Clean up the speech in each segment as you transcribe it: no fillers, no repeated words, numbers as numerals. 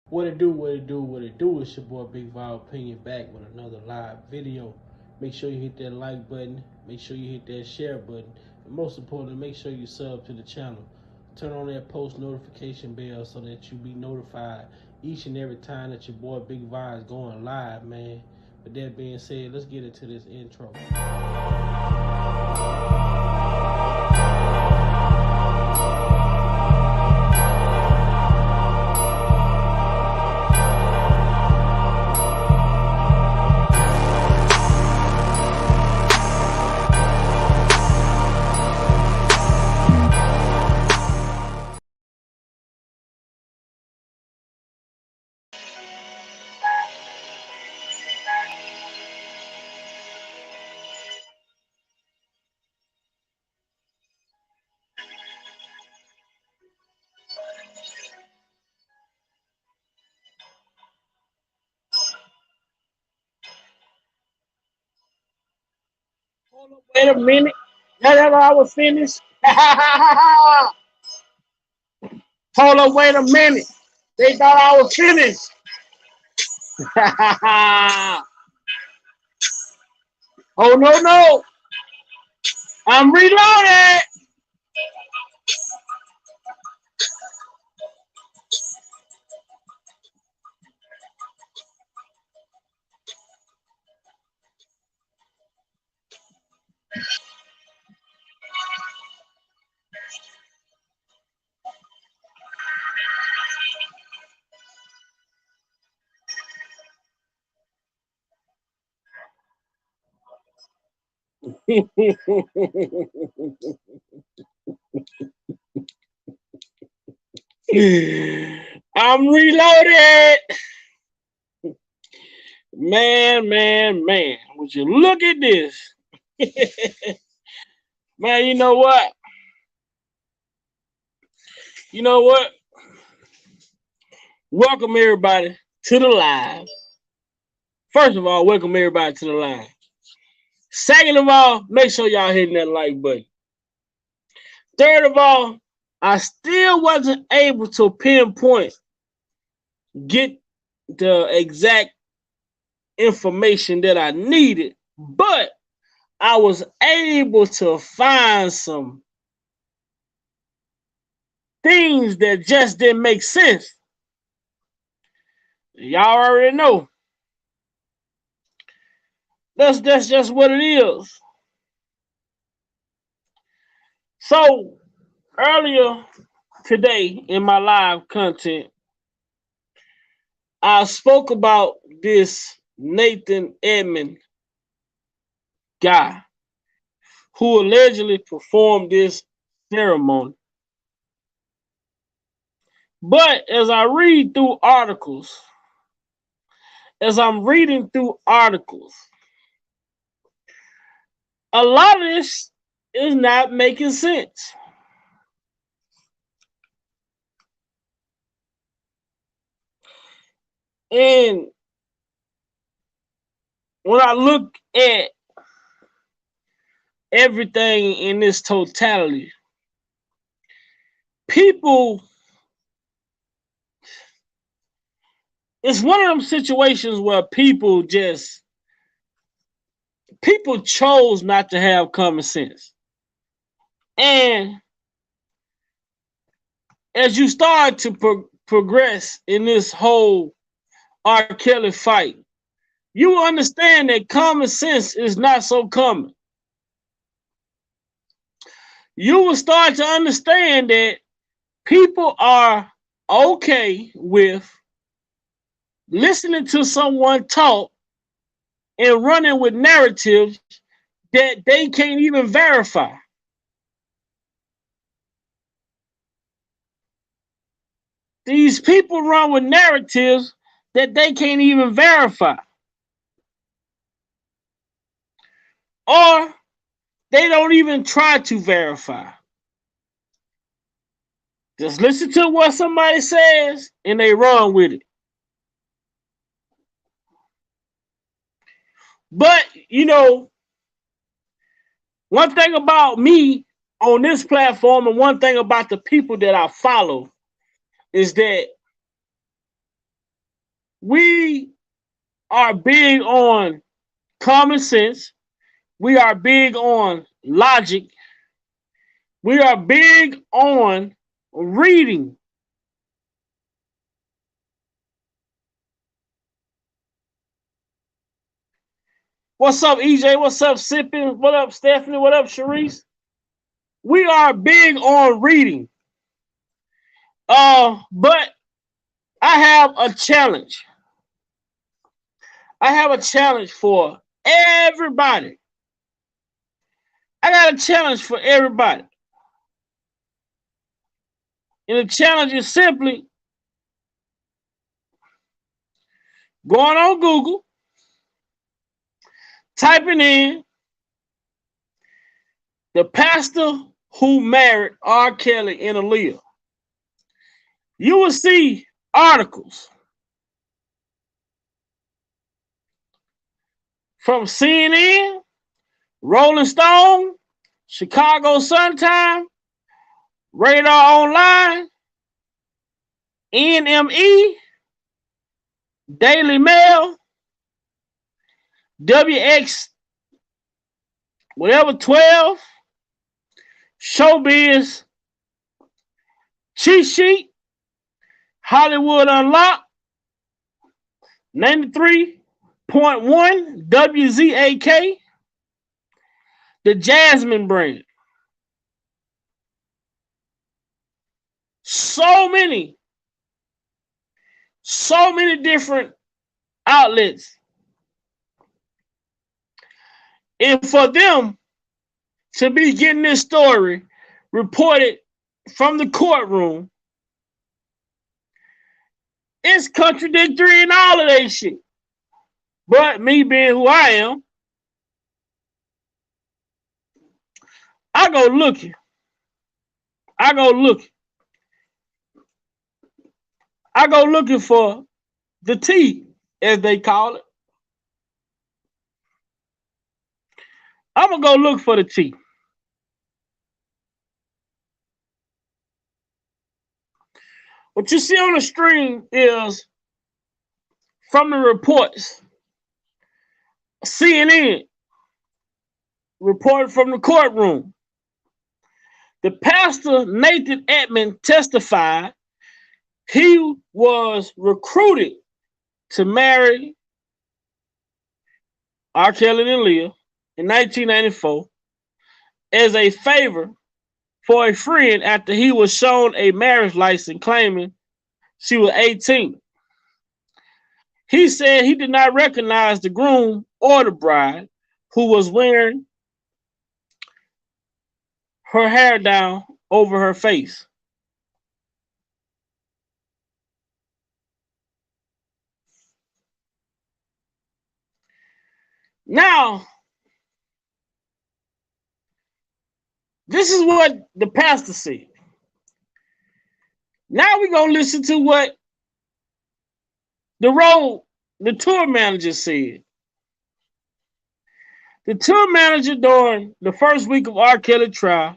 What it do, what it do, what it do. It's your boy Big Val Opinion back with another live video. Make sure you hit that like button. Make sure you hit that share button. And most importantly, make sure you sub to the channel. Turn on that post notification bell so that you be notified each and every time that your boy Big Val is going live, man. With that being said, let's get into this intro. Hold up, wait a minute. Now that I was finished. Hold up, wait a minute. They thought I was finished. Oh, no, no. I'm reloaded. I'm reloaded. Man. Would you look at this? Man, you know what? You know what? Welcome everybody to the live. First of all, welcome everybody to the live. Second of all, make sure y'all hitting that like button. Third of all, I still wasn't able to pinpoint, get the exact information that I needed, but I was able to find some things that just didn't make sense. Y'all already know. That's just what it is. So earlier today in my live content, I spoke about this Nathan Edmond guy who allegedly performed this ceremony. But as I'm reading through articles, a lot of this is not making sense. And when I look at everything in this totality, people, it's one of them situations where people chose not to have common sense. And as you start to progress in this whole R. Kelly fight, you will understand that common sense is not so common. You will start to understand that people are okay with listening to someone talk and running with narratives that they can't even verify. These people run with narratives that they can't even verify. Or they don't even try to verify. Just listen to what somebody says and they run with it. But, one thing about me on this platform and one thing about the people that I follow is that We are big on common sense. We are big on logic. We are big on reading. What's up, EJ? What's up, Sippin? What up, Stephanie? What up, Sharice? We are big on reading. But I have a challenge. I have a challenge for everybody. I got a challenge for everybody. And the challenge is simply going on Google, typing in the pastor who married R. Kelly and Aaliyah. You will see articles from CNN, Rolling Stone, Chicago Sun-Time, Radar Online, NME, Daily Mail, WX, whatever 12, Showbiz, Cheat Sheet, Hollywood Unlocked, 93.1 WZAK, the Jasmine brand. So many different outlets. And for them to be getting this story reported from the courtroom, it's contradictory in all of that shit. But me being who I am, I go looking. I go looking for the tea, as they call it. I'm going to go look for the tea. What you see on the screen is from the reports. CNN reported from the courtroom. The pastor, Nathan Edmond, testified he was recruited to marry R. Kelly and Aaliyah in 1994 as a favor for a friend after he was shown a marriage license claiming she was 18. He said he did not recognize the groom or the bride, who was wearing her hair down over her face. Now, this is what the pastor said. Now we're going to listen to what the tour manager said. The tour manager during the first week of R. Kelly trial,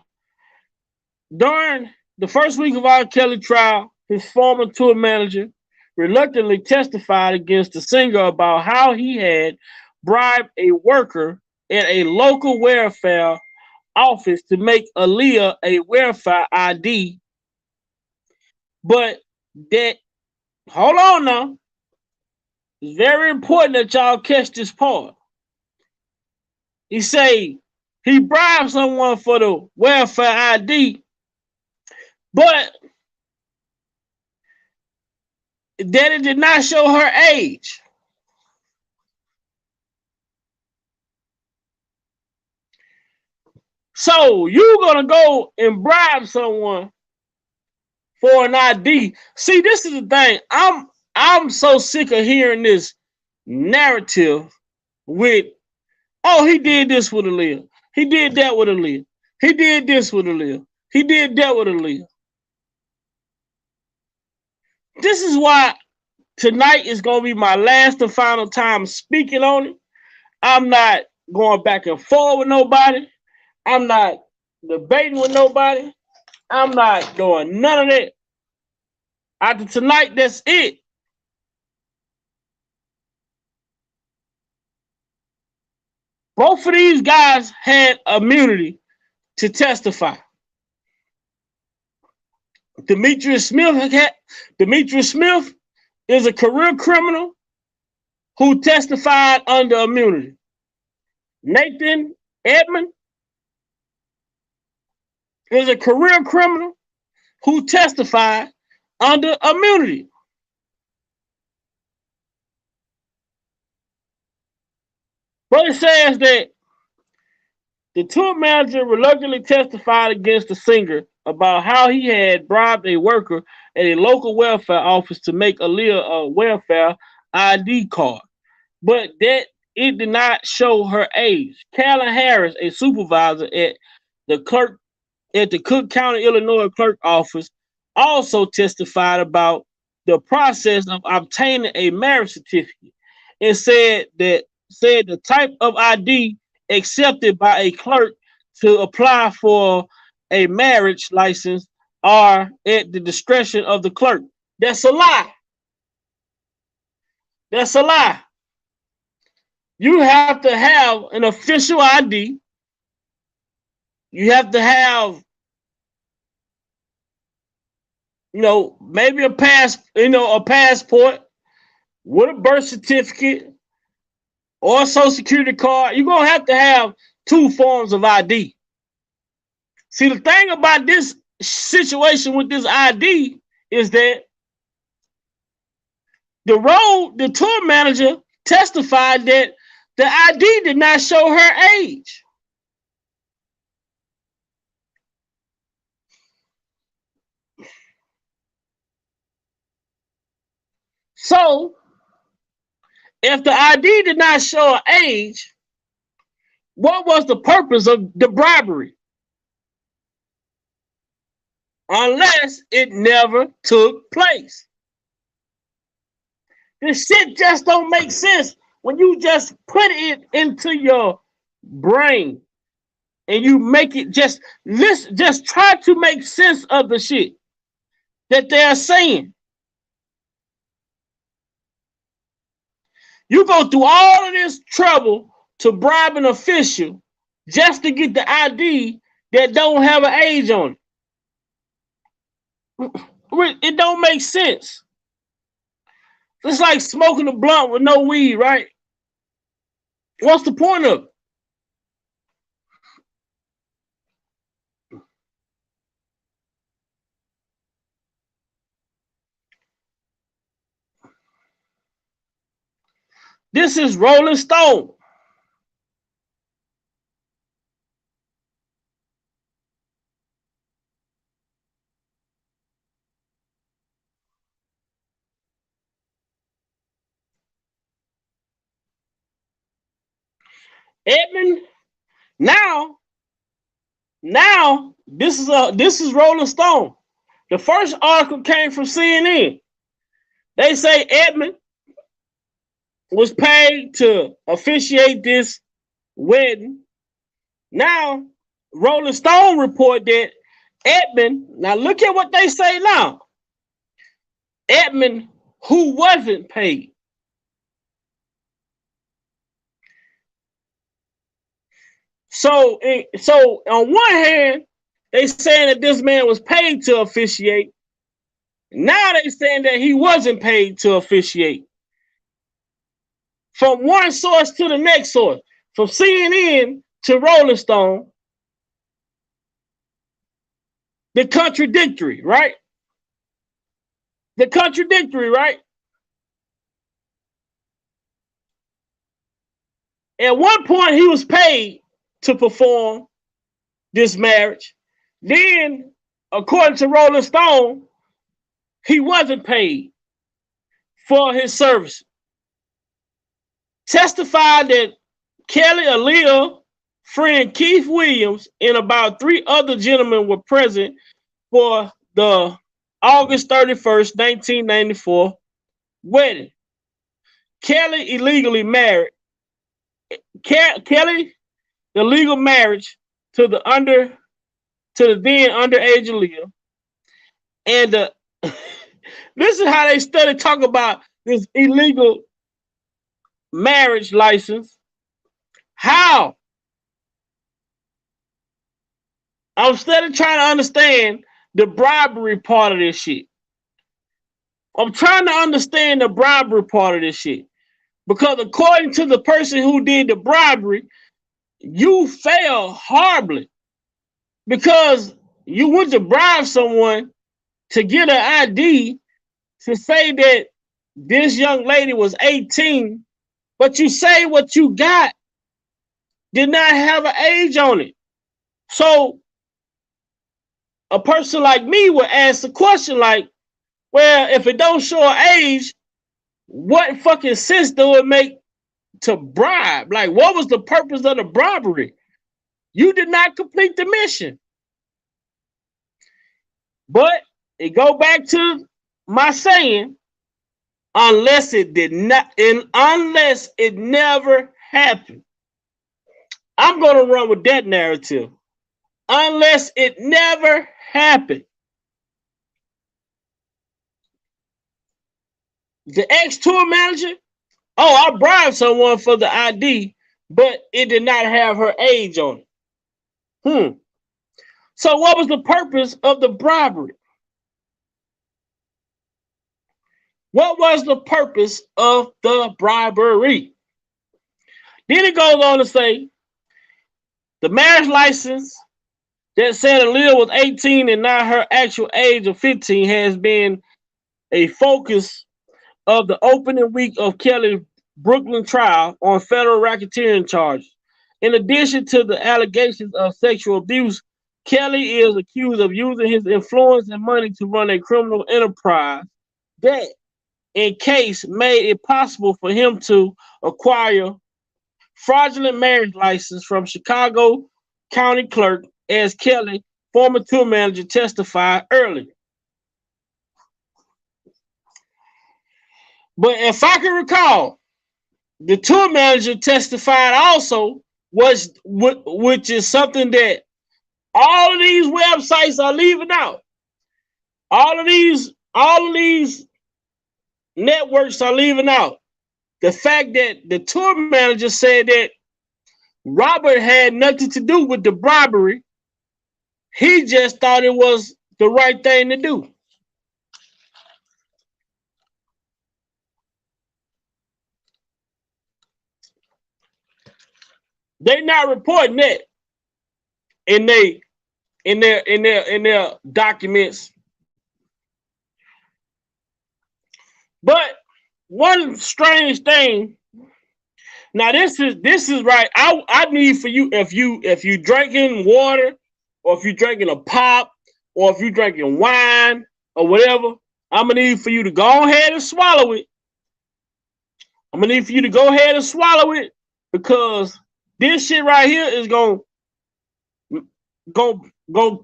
his former tour manager reluctantly testified against the singer about how he had bribed a worker at a local welfare office to make Aaliyah a welfare ID. But that, hold on now, it's very important that y'all catch this part. He say he bribed someone for the welfare ID, but that it did not show her age. So you're gonna go and bribe someone for an ID. See, this is the thing. I'm so sick of hearing this narrative with, oh, he did this with Aaliyah. He did that with Aaliyah. He did this with Aaliyah. He did that with Aaliyah. This is why tonight is going to be my last and final time speaking on it. I'm not going back and forth with nobody. I'm not debating with nobody. I'm not doing none of that. After tonight, that's it. Both of these guys had immunity to testify. Demetrius Smith is a career criminal who testified under immunity. Nathan Edmond is a career criminal who testified under immunity. But it says that the tour manager reluctantly testified against the singer about how he had bribed a worker at a local welfare office to make Aaliyah a welfare ID card, but that it did not show her age. Callan Harris, a supervisor at the Cook County, Illinois clerk office, also testified about the process of obtaining a marriage certificate and said the type of ID accepted by a clerk to apply for a marriage license are at the discretion of the clerk. That's a lie. That's a lie. You have to have an official ID. You have to have, maybe a passport with a birth certificate or a social security card. You're going to have 2 forms of ID. See, the thing about this situation with this ID is that the tour manager testified that the ID did not show her age. So, if the ID did not show her age, what was the purpose of the bribery? Unless it never took place. This shit just don't make sense when you just put it into your brain and you make it just try to make sense of the shit that they're saying. You go through all of this trouble to bribe an official just to get the ID that don't have an age on it. It don't make sense. It's like smoking a blunt with no weed, right? What's the point of it? This is Rolling Stone. Edmond, now this is Rolling Stone. The first article came from CNN. They say Edmond was paid to officiate this wedding. Now, Rolling Stone report that Edmond, now look at what they say now. Edmond, who wasn't paid. So on one hand, they saying that this man was paid to officiate. Now they saying that he wasn't paid to officiate. From one source to the next source, from CNN to Rolling Stone, the contradictory, right? The contradictory, right? At one point, he was paid to perform this marriage. Then, according to Rolling Stone, he wasn't paid for his service. Testified that Kelly, Aaliyah, friend Keith Williams, and about 3 other gentlemen were present for the August 31st, 1994 wedding. Kelly illegally married. Kelly, the legal marriage to the then underage Aaliyah. And this is how they talk about this illegal marriage license. How? I'm still trying to understand the bribery part of this shit. I'm trying to understand the bribery part of this shit. Because according to the person who did the bribery, you failed horribly. Because you went to bribe someone to get an ID to say that this young lady was 18, but you say what you got did not have an age on it. So a person like me would ask the question like, well, if it don't show an age, what fucking sense do it make to bribe? Like, what was the purpose of the bribery? You did not complete the mission. But it go back to my saying, unless it did not, and unless it never happened. I'm going to run with that narrative. Unless it never happened. The ex-tour manager, oh, I bribed someone for the ID, but it did not have her age on it. So what was the purpose of the bribery? What was the purpose of the bribery? Then it goes on to say, the marriage license that said Aaliyah was 18 and not her actual age of 15 has been a focus of the opening week of Kelly's Brooklyn trial on federal racketeering charges. In addition to the allegations of sexual abuse, Kelly is accused of using his influence and money to run a criminal enterprise that, in case, made it possible for him to acquire fraudulent marriage license from Chicago County Clerk, as Kelly, former tour manager, testified earlier. But if I can recall, the tour manager testified also, which is something that all of these websites are leaving out. All of these networks are leaving out. The fact that the tour manager said that Robert had nothing to do with the bribery. He just thought it was the right thing to do. They're not reporting that in their documents. But one strange thing. Now this is right. I need for you, if you drinking water, or if you drinking a pop, or if you drinking wine or whatever, I'm gonna need for you to go ahead and swallow it. I'm gonna need for you to go ahead and swallow it, because this shit right here is gonna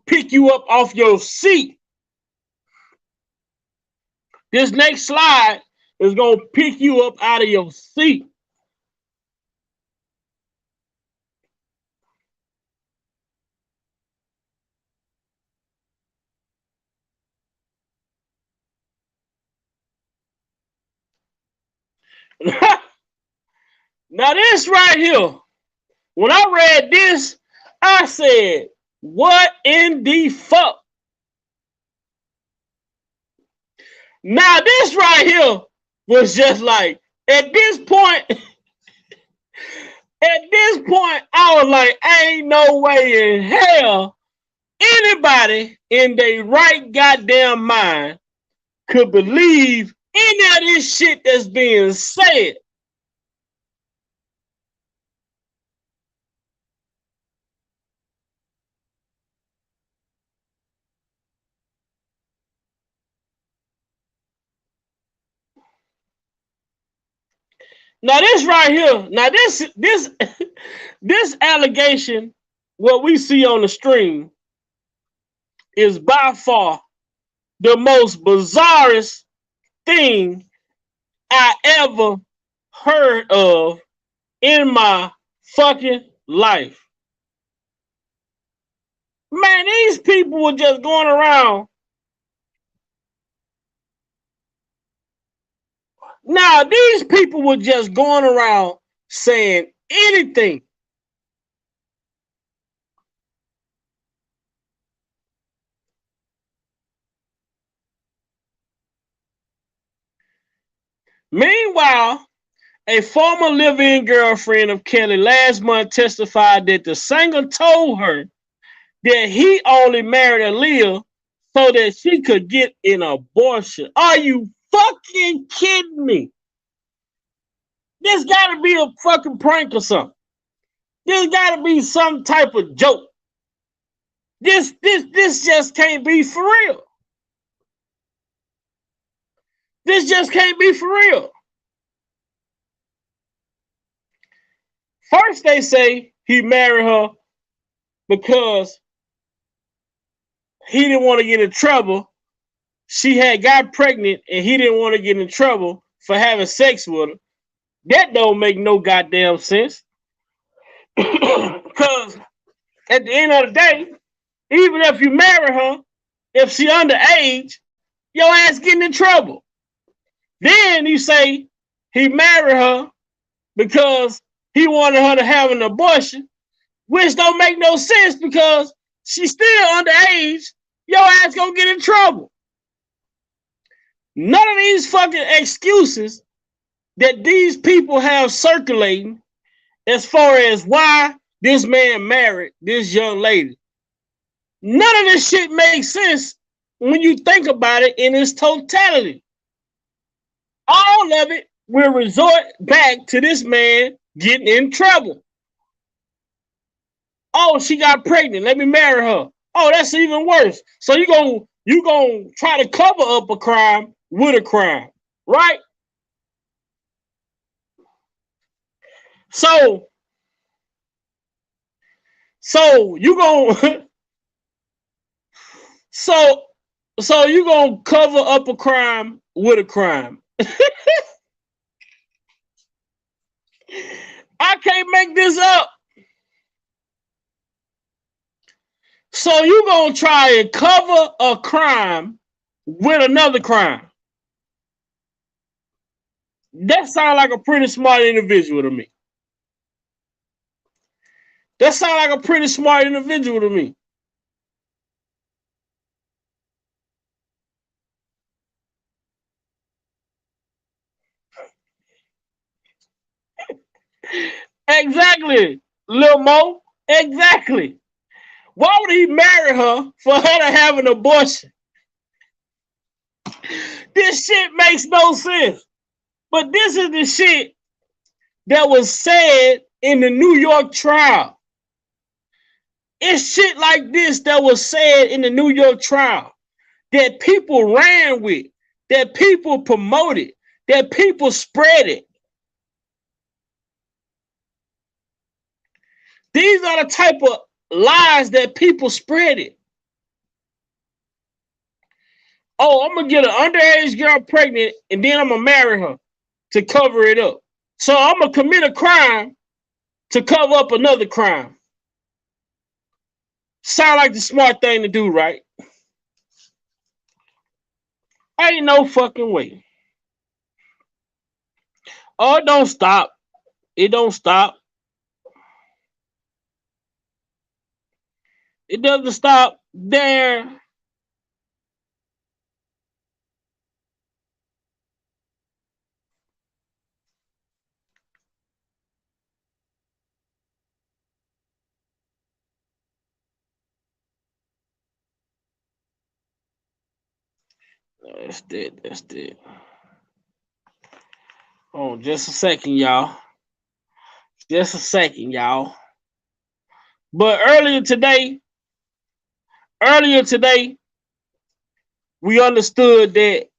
pick you up off your seat. This next slide is gonna pick you up out of your seat. Now this right here, when I read this, I said, what in the fuck? Now this right here was just like, at this point, I was like, ain't no way in hell anybody in their right goddamn mind could believe any of this shit that's being said. Now this right here, now this allegation, what we see on the stream, is by far the most bizarrest thing I ever heard of in my fucking life. Man, these people were just going around. Now, these people were just going around saying anything. Meanwhile, a former live-in girlfriend of Kelly last month testified that the singer told her that he only married Aaliyah so that she could get an abortion. Are you fucking kidding me? This gotta be a fucking prank or something. This gotta be some type of joke. This just can't be for real. This just can't be for real. First, they say he married her because he didn't want to get in trouble. She had got pregnant and he didn't want to get in trouble for having sex with her. That don't make no goddamn sense. Because at the end of the day, even if you marry her, if she underage, your ass getting in trouble. Then you say he married her because he wanted her to have an abortion, which don't make no sense because she's still underage. Your ass gonna get in trouble. None of these fucking excuses that these people have circulating as far as why this man married this young lady. None of this shit makes sense when you think about it in its totality. All of it will resort back to this man getting in trouble. Oh, she got pregnant. Let me marry her. Oh, that's even worse. So you gonna try to cover up a crime with a crime, right? So you gonna so you gonna cover up a crime with a crime. I can't make this up. So you gonna try and cover a crime with another crime. That sounds like a pretty smart individual to me. That sounds like a pretty smart individual to me. Exactly, Lil Mo. Exactly. Why would he marry her for her to have an abortion? This shit makes no sense. But this is the shit that was said in the New York trial. It's shit like this that was said in the New York trial that people ran with, that people promoted, that people spread it. These are the type of lies that people spread it. Oh, I'm going to get an underage girl pregnant and then I'm going to marry her to cover it up. So I'm going to commit a crime to cover up another crime. Sound like the smart thing to do, right? Ain't no fucking way. Oh, it don't stop. It don't stop. It doesn't stop there. That's it. That's it. Oh, just a second, y'all. Just a second, y'all. But earlier today, we understood that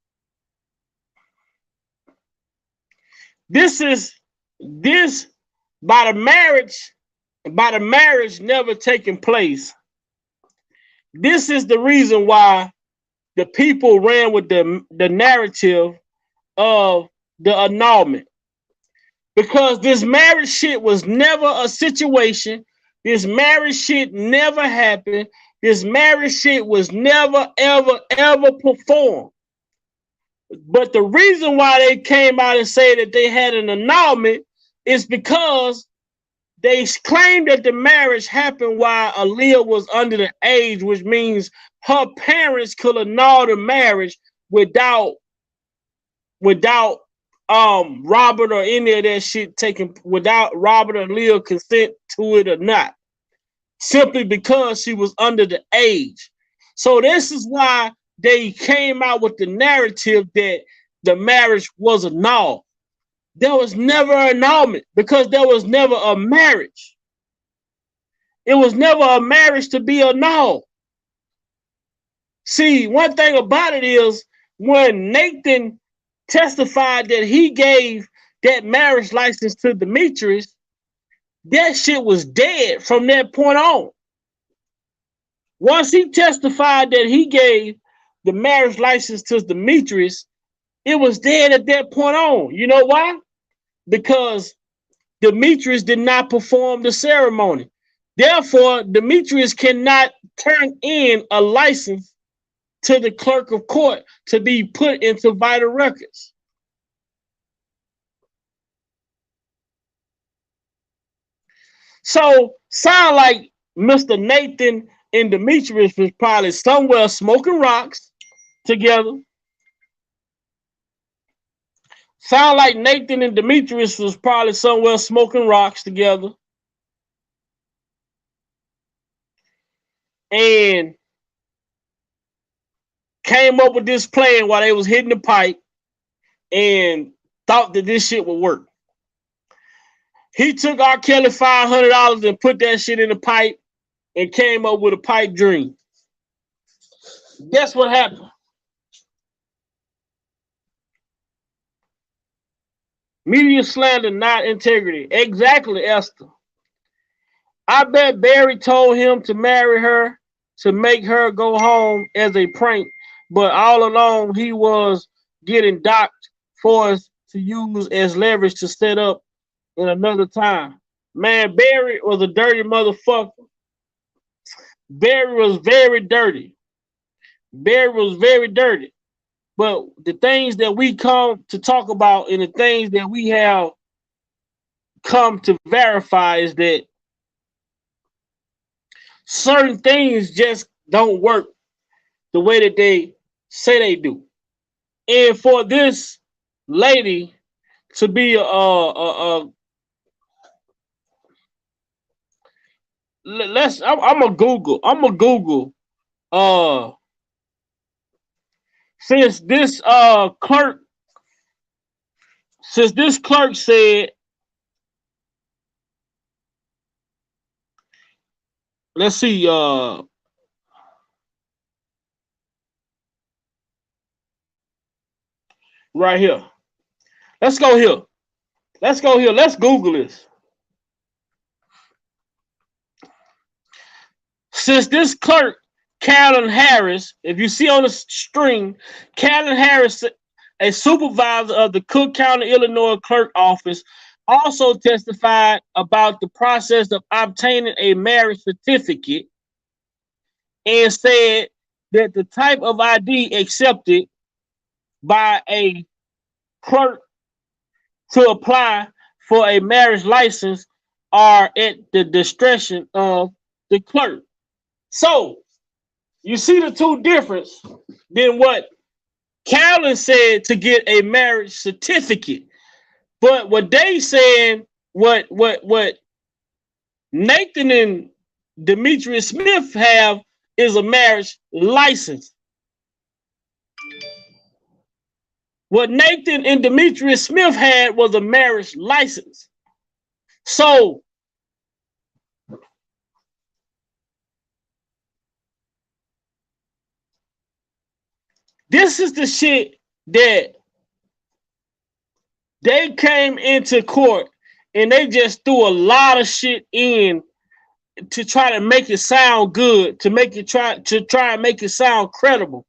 this by the marriage never taking place. This is the reason why the people ran with the narrative of the annulment. Because this marriage shit was never a situation. This marriage shit never happened. This marriage shit was never, ever, ever performed. But the reason why they came out and said that they had an annulment is because they claimed that the marriage happened while Aaliyah was under the age, which means her parents could annul the marriage without Robert or any of that shit taken without Robert or Leah consent to it or not, simply because she was under the age. So this is why they came out with the narrative that the marriage was annulled. There was never an annulment because there was never a marriage. It was never a marriage to be annulled. See, one thing about it is when Nathan testified that he gave that marriage license to Demetrius, that shit was dead from that point on. Once he testified that he gave the marriage license to Demetrius, it was dead at that point on. You know why? Because Demetrius did not perform the ceremony. Therefore, Demetrius cannot turn in a license to the clerk of court to be put into vital records. So, sound like Mr. Nathan and Demetrius was probably somewhere smoking rocks together. Sound like Nathan and Demetrius was probably somewhere smoking rocks together. And came up with this plan while they was hitting the pipe and thought that this shit would work. He took R. Kelly $500 and put that shit in the pipe and came up with a pipe dream. Guess what happened? Media slander, not integrity. Exactly, Esther. I bet Barry told him to marry her to make her go home as a prank, but all along he was getting docked for us to use as leverage to set up in another time. Man, Barry was a dirty motherfucker. Barry was very dirty. Barry was very dirty. But the things that we come to talk about and the things that we have come to verify is that certain things just don't work the way that they say they do. And for this lady to be I'm gonna Google since this clerk said, let's see, right here. Let's go here. Let's Google this. Since this clerk, Callan Harris, if you see on the string, Callan Harris, a supervisor of the Cook County, Illinois clerk office, also testified about the process of obtaining a marriage certificate and said that the type of ID accepted by a clerk to apply for a marriage license are at the discretion of the clerk. So, you see the two difference than what Callan said to get a marriage certificate. But what they saying, what Nathan and Demetrius Smith have is a marriage license. What Nathan and Demetrius Smith had was a marriage license. So this is the shit that they came into court and they just threw a lot of shit in to try to make it sound good, to try and make it sound credible.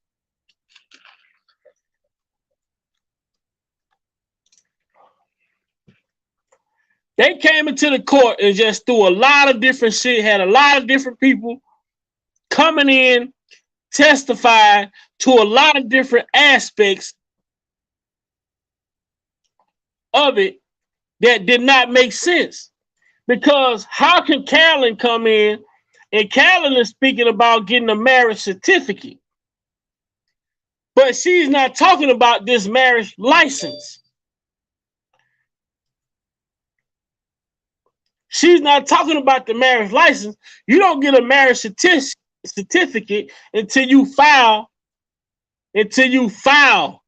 They came into the court and just threw a lot of different shit, had a lot of different people coming in, testifying to a lot of different aspects of it that did not make sense. Because how can Callan come in and Callan is speaking about getting a marriage certificate, but she's not talking about this marriage license. She's not talking about the marriage license. You don't get a marriage certificate until you file. Until you file,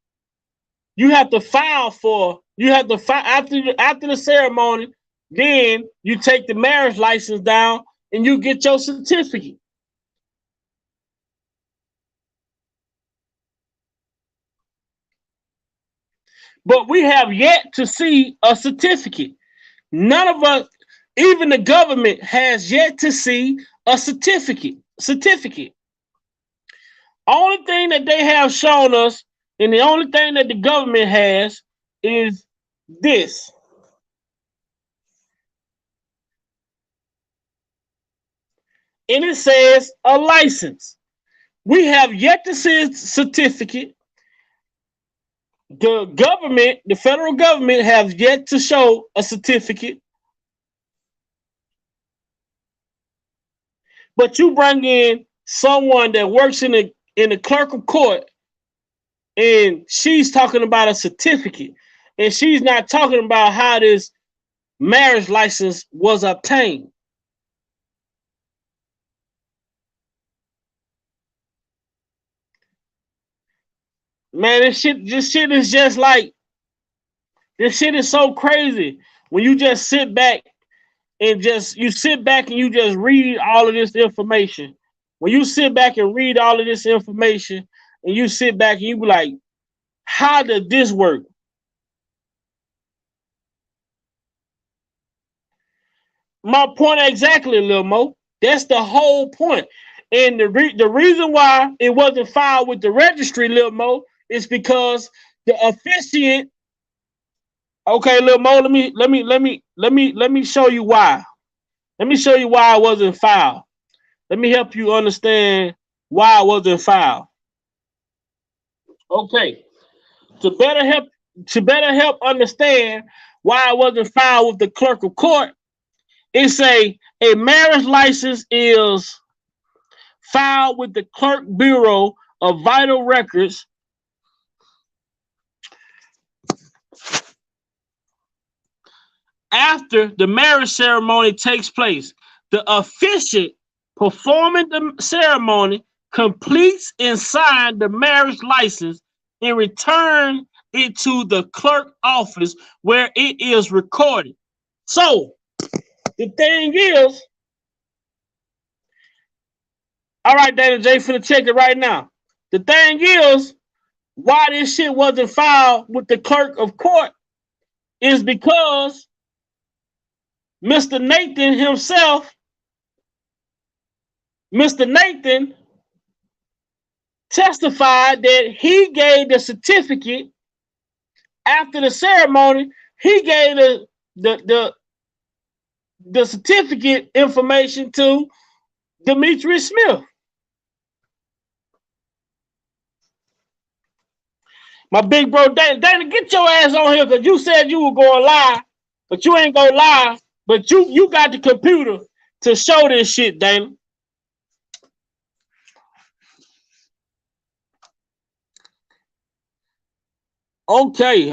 you have to file for. You have to file after the ceremony. Then you take the marriage license down and you get your certificate. But we have yet to see a certificate. None of us, even the government, has yet to see a certificate. Only thing that they have shown us, and the only thing that the government has, is this. And it says a license. We have yet to see a certificate. The government, the federal government, has yet to show a certificate. But you bring in someone that works in the clerk of court, and she's talking about a certificate, and she's not talking about how this marriage license was obtained. Man, this shit is just like, this shit is so crazy when you just sit back and you just read all of this information. When you sit back and read all of this information, and you sit back and you be like, how did this work? My point exactly, Lil Mo. That's the whole point. And the reason why it wasn't filed with the registry, Lil Mo, is because the officiant. Okay, Lil Mo, let me show you why. Let me show you why it wasn't filed. Let me help you understand why it wasn't filed. Okay, to better help understand why it wasn't filed with the clerk of court, it's a marriage license is filed with the Clerk Bureau of Vital Records after the marriage ceremony takes place. The officiant performing the ceremony completes and signs the marriage license and return it to the clerk office where it is recorded. So the thing is, all right, Dana J, finna check it right now. The thing is, why this shit wasn't filed with the clerk of court is because Mr. Nathan himself, Mr. Nathan testified that he gave the certificate after the ceremony. He gave the certificate information to Demetrius Smith. My big bro Dana, get your ass on here, because you said you were going live, but you ain't gonna lie. But you got the computer to show this shit, Dana. Okay.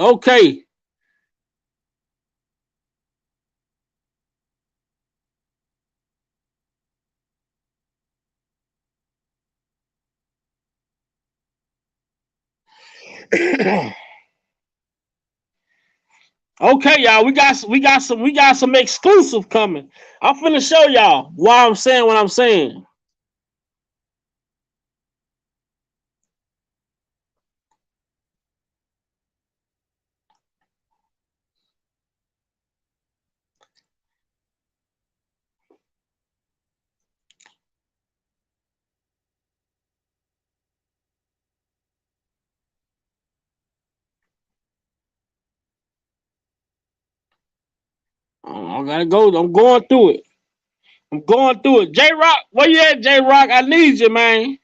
Okay, y'all. We got some exclusive coming. I'm finna show y'all why I'm saying what I'm saying. I gotta go. I'm going through it. J Rock, where you at, J Rock? I need you, man.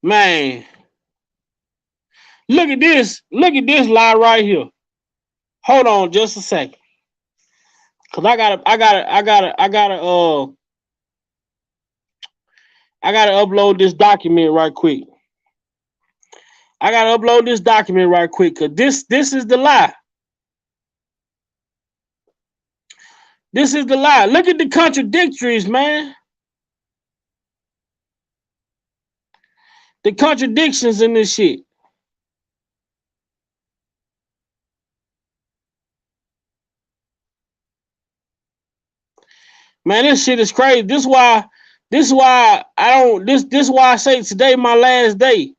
Man, look at this. Look at this lie right here. Hold on just a second. Cause I gotta I gotta upload this document right quick. Cause this is the lie. This is the lie. Look at the contradictories, man. The contradictions in this shit. Man, this shit is crazy. This is why I say today my last day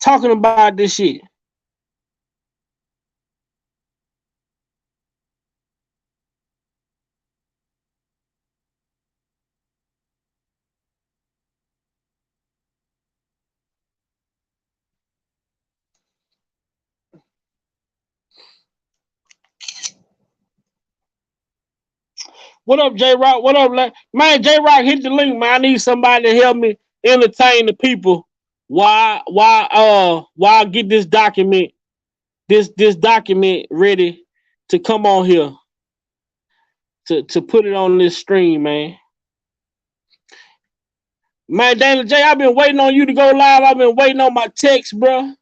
talking about this shit. What up, J Rock? What up, man? J Rock, hit the link, man. I need somebody to help me entertain the people. Why I get this document ready to come on here to put it on this stream, man. Man, Dana J, I've been waiting on you to go live. I've been waiting on my text, bro.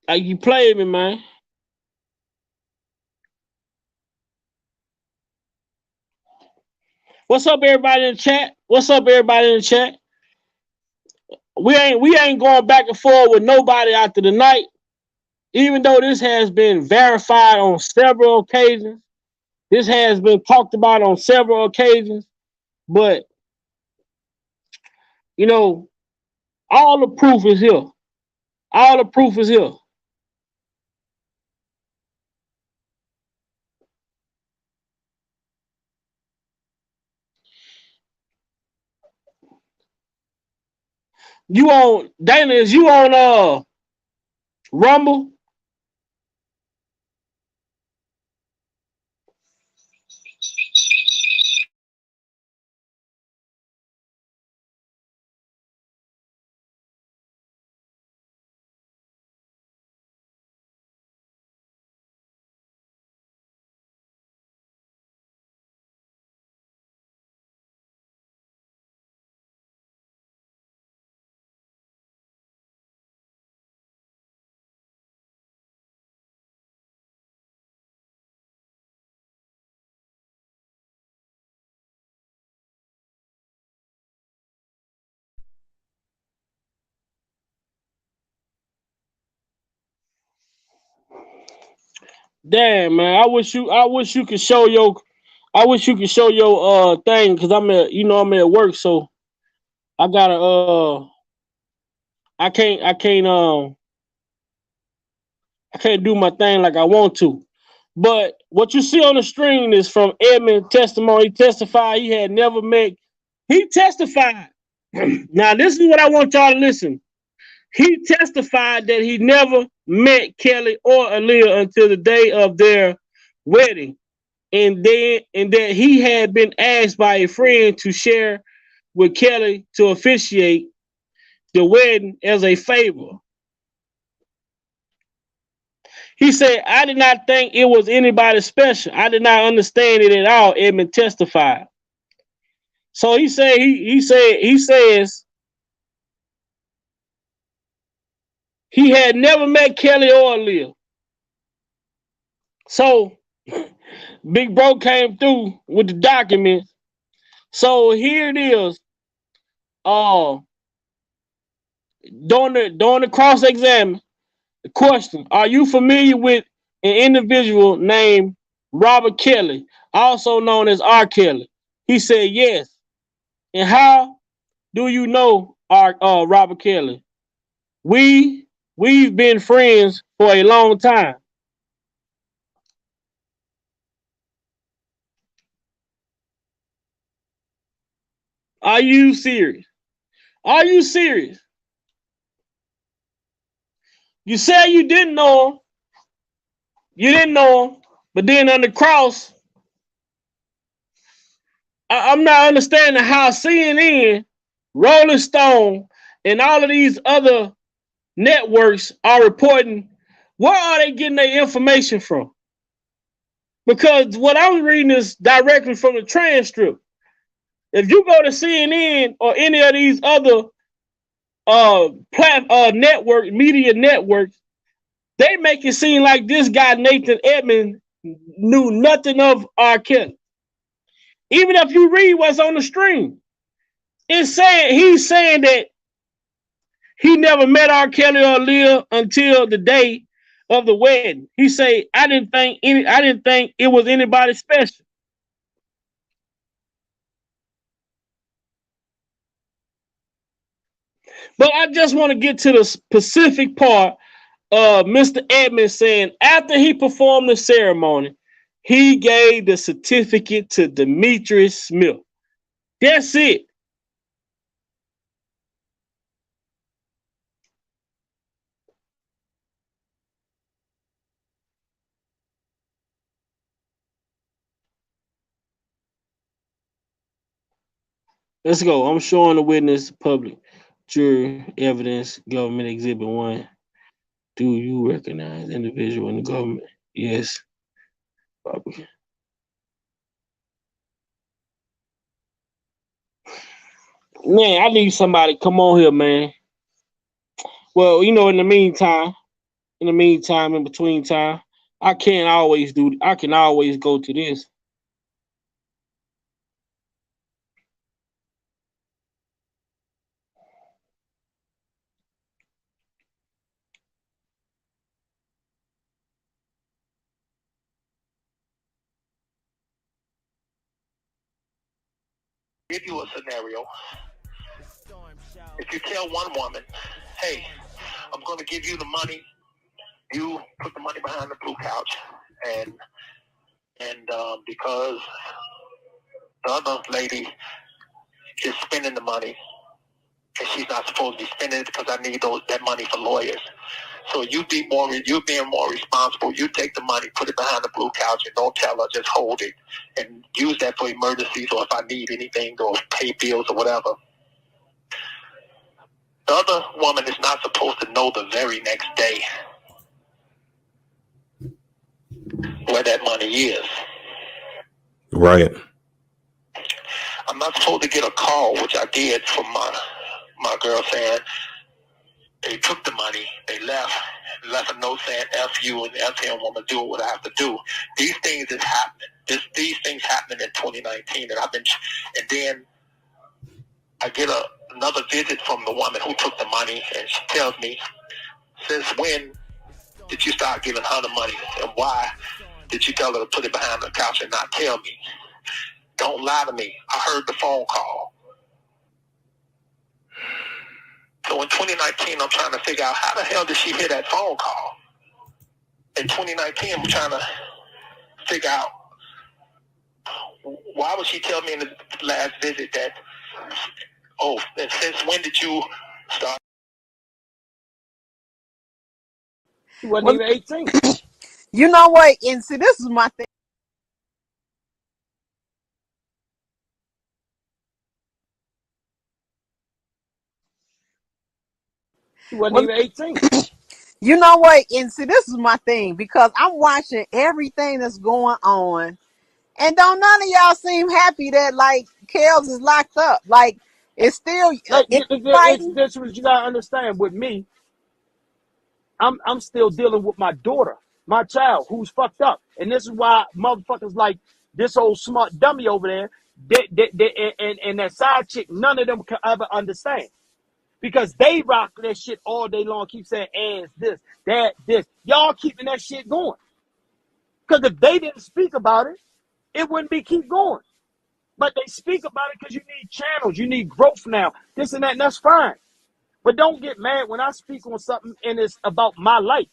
Like, you played me, man. What's up, everybody in the chat? We ain't going back and forth with nobody after the night. Even though this has been verified on several occasions, this has been talked about on several occasions, but you know, all the proof is here. All the proof is here. You on Dana? Is you on Rumble? Damn, man. I wish you could show your thing, because I'm at work, so I gotta I can't do my thing like I want to. But what you see on the screen is from Edmund's testimony. He testified he had never met. He testified. Now, this is what I want y'all to listen. He testified that he never met Kelly or Aaliyah until the day of their wedding, and that he had been asked by a friend to share with Kelly to officiate the wedding as a favor. He said, "I did not think it was anybody special. I did not understand it at all." Edmund testified. So he says he had never met Kelly or Aaliyah. So Big Bro came through with the documents. So here it is. During the cross-exam, the question: are you familiar with an individual named Robert Kelly, also known as R. Kelly? He said yes. And how do you know Robert Kelly? We've been friends for a long time. Are you serious? Are you serious? You said you didn't know him. You didn't know him. But then on the cross, I'm not understanding how CNN, Rolling Stone, and all of these other networks are reporting. Where are they getting their information from? Because what I was reading is directly from the transcript. If you go to CNN or any of these other media networks, they make it seem like this guy Nathan Edmonds knew nothing of R. Kelly. Even if you read what's on the stream, he's saying that he never met R. Kelly or Leah until the day of the wedding. He say, I didn't think it was anybody special. But I just want to get to the specific part of Mr. Edmonds saying after he performed the ceremony, he gave the certificate to Demetrius Smith. That's it. Let's go. I'm showing the witness public jury evidence, government exhibit 1. Do you recognize individual in the government? Yes. Man, I need somebody come on here, man. Well, in the meantime, in between time, I can always go to this. Give you a scenario. If you tell one woman, hey, I'm going to give you the money, you put the money behind the blue couch, and because the other lady is spending the money, and she's not supposed to be spending it because I need that money for lawyers. So you being more responsible. You take the money, put it behind the blue couch, and don't tell her. Just hold it and use that for emergencies or if I need anything or pay bills or whatever. The other woman is not supposed to know the very next day where that money is. Right. I'm not supposed to get a call, which I did from my girl saying they took the money, they left a note saying F you and F him, I'm going to do what I have to do. These things is happening. These things happening in 2019, and then I get another visit from the woman who took the money, and she tells me, since when did you start giving her the money, and why did you tell her to put it behind the couch and not tell me? Don't lie to me. I heard the phone call. So in 2019, I'm trying to figure out how the hell did she hear that phone call? In 2019, I'm trying to figure out why would she tell me in the last visit that, oh, and since when did you start? She wasn't even 18. You know what? And see, this is my thing. She wasn't even 18. You know what? And see, this is my thing because I'm watching everything that's going on, and don't none of y'all seem happy that like Kels is locked up. Like it's still That's what you gotta understand. With me, I'm still dealing with my daughter, my child, who's fucked up, and this is why motherfuckers like this old smart dummy over there, and that side chick, none of them can ever understand. Because they rock that shit all day long, keep saying ass this, that, this. Y'all keeping that shit going. Because if they didn't speak about it, it wouldn't be keep going. But they speak about it because you need channels, you need growth now, this and that, and that's fine. But don't get mad when I speak on something and it's about my life.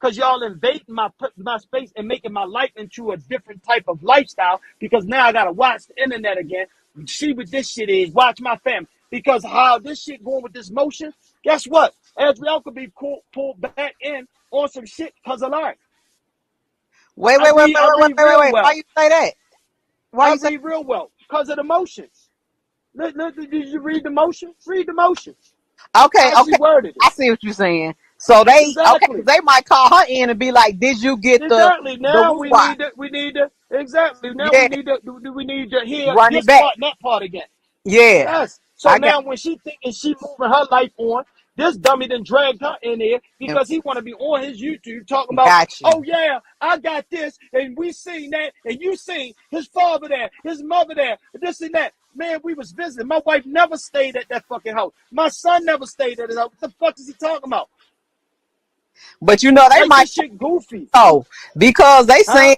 Because y'all invading my space and making my life into a different type of lifestyle. Because now I got to watch the internet again, see what this shit is, watch my family. Because how this shit going with this motion, guess what? Azrael could be pulled back in on some shit because of life. Wait. Why you say that? Why you say real well? Because of the motions. Did you read the motion? Read the motion. Okay. I see what you're saying. So they might call her in and be like, "Did you get exactly. Now we Exactly. Now we Yeah, need to we need to hear run it this back. part and that part again. Yeah, Yes. So I got now when she thinking she moving her life on, this dummy then dragged her in there you. because he want to be on his YouTube talking about, Got you. oh yeah, I got this, and we seen that, and you seen his father there, his mother there, this and that. Man, we was visiting. My wife never stayed at that fucking house. My son never stayed at his house. What the fuck is he talking about? But you know they Like might this shit goofy. pull because they Huh? saying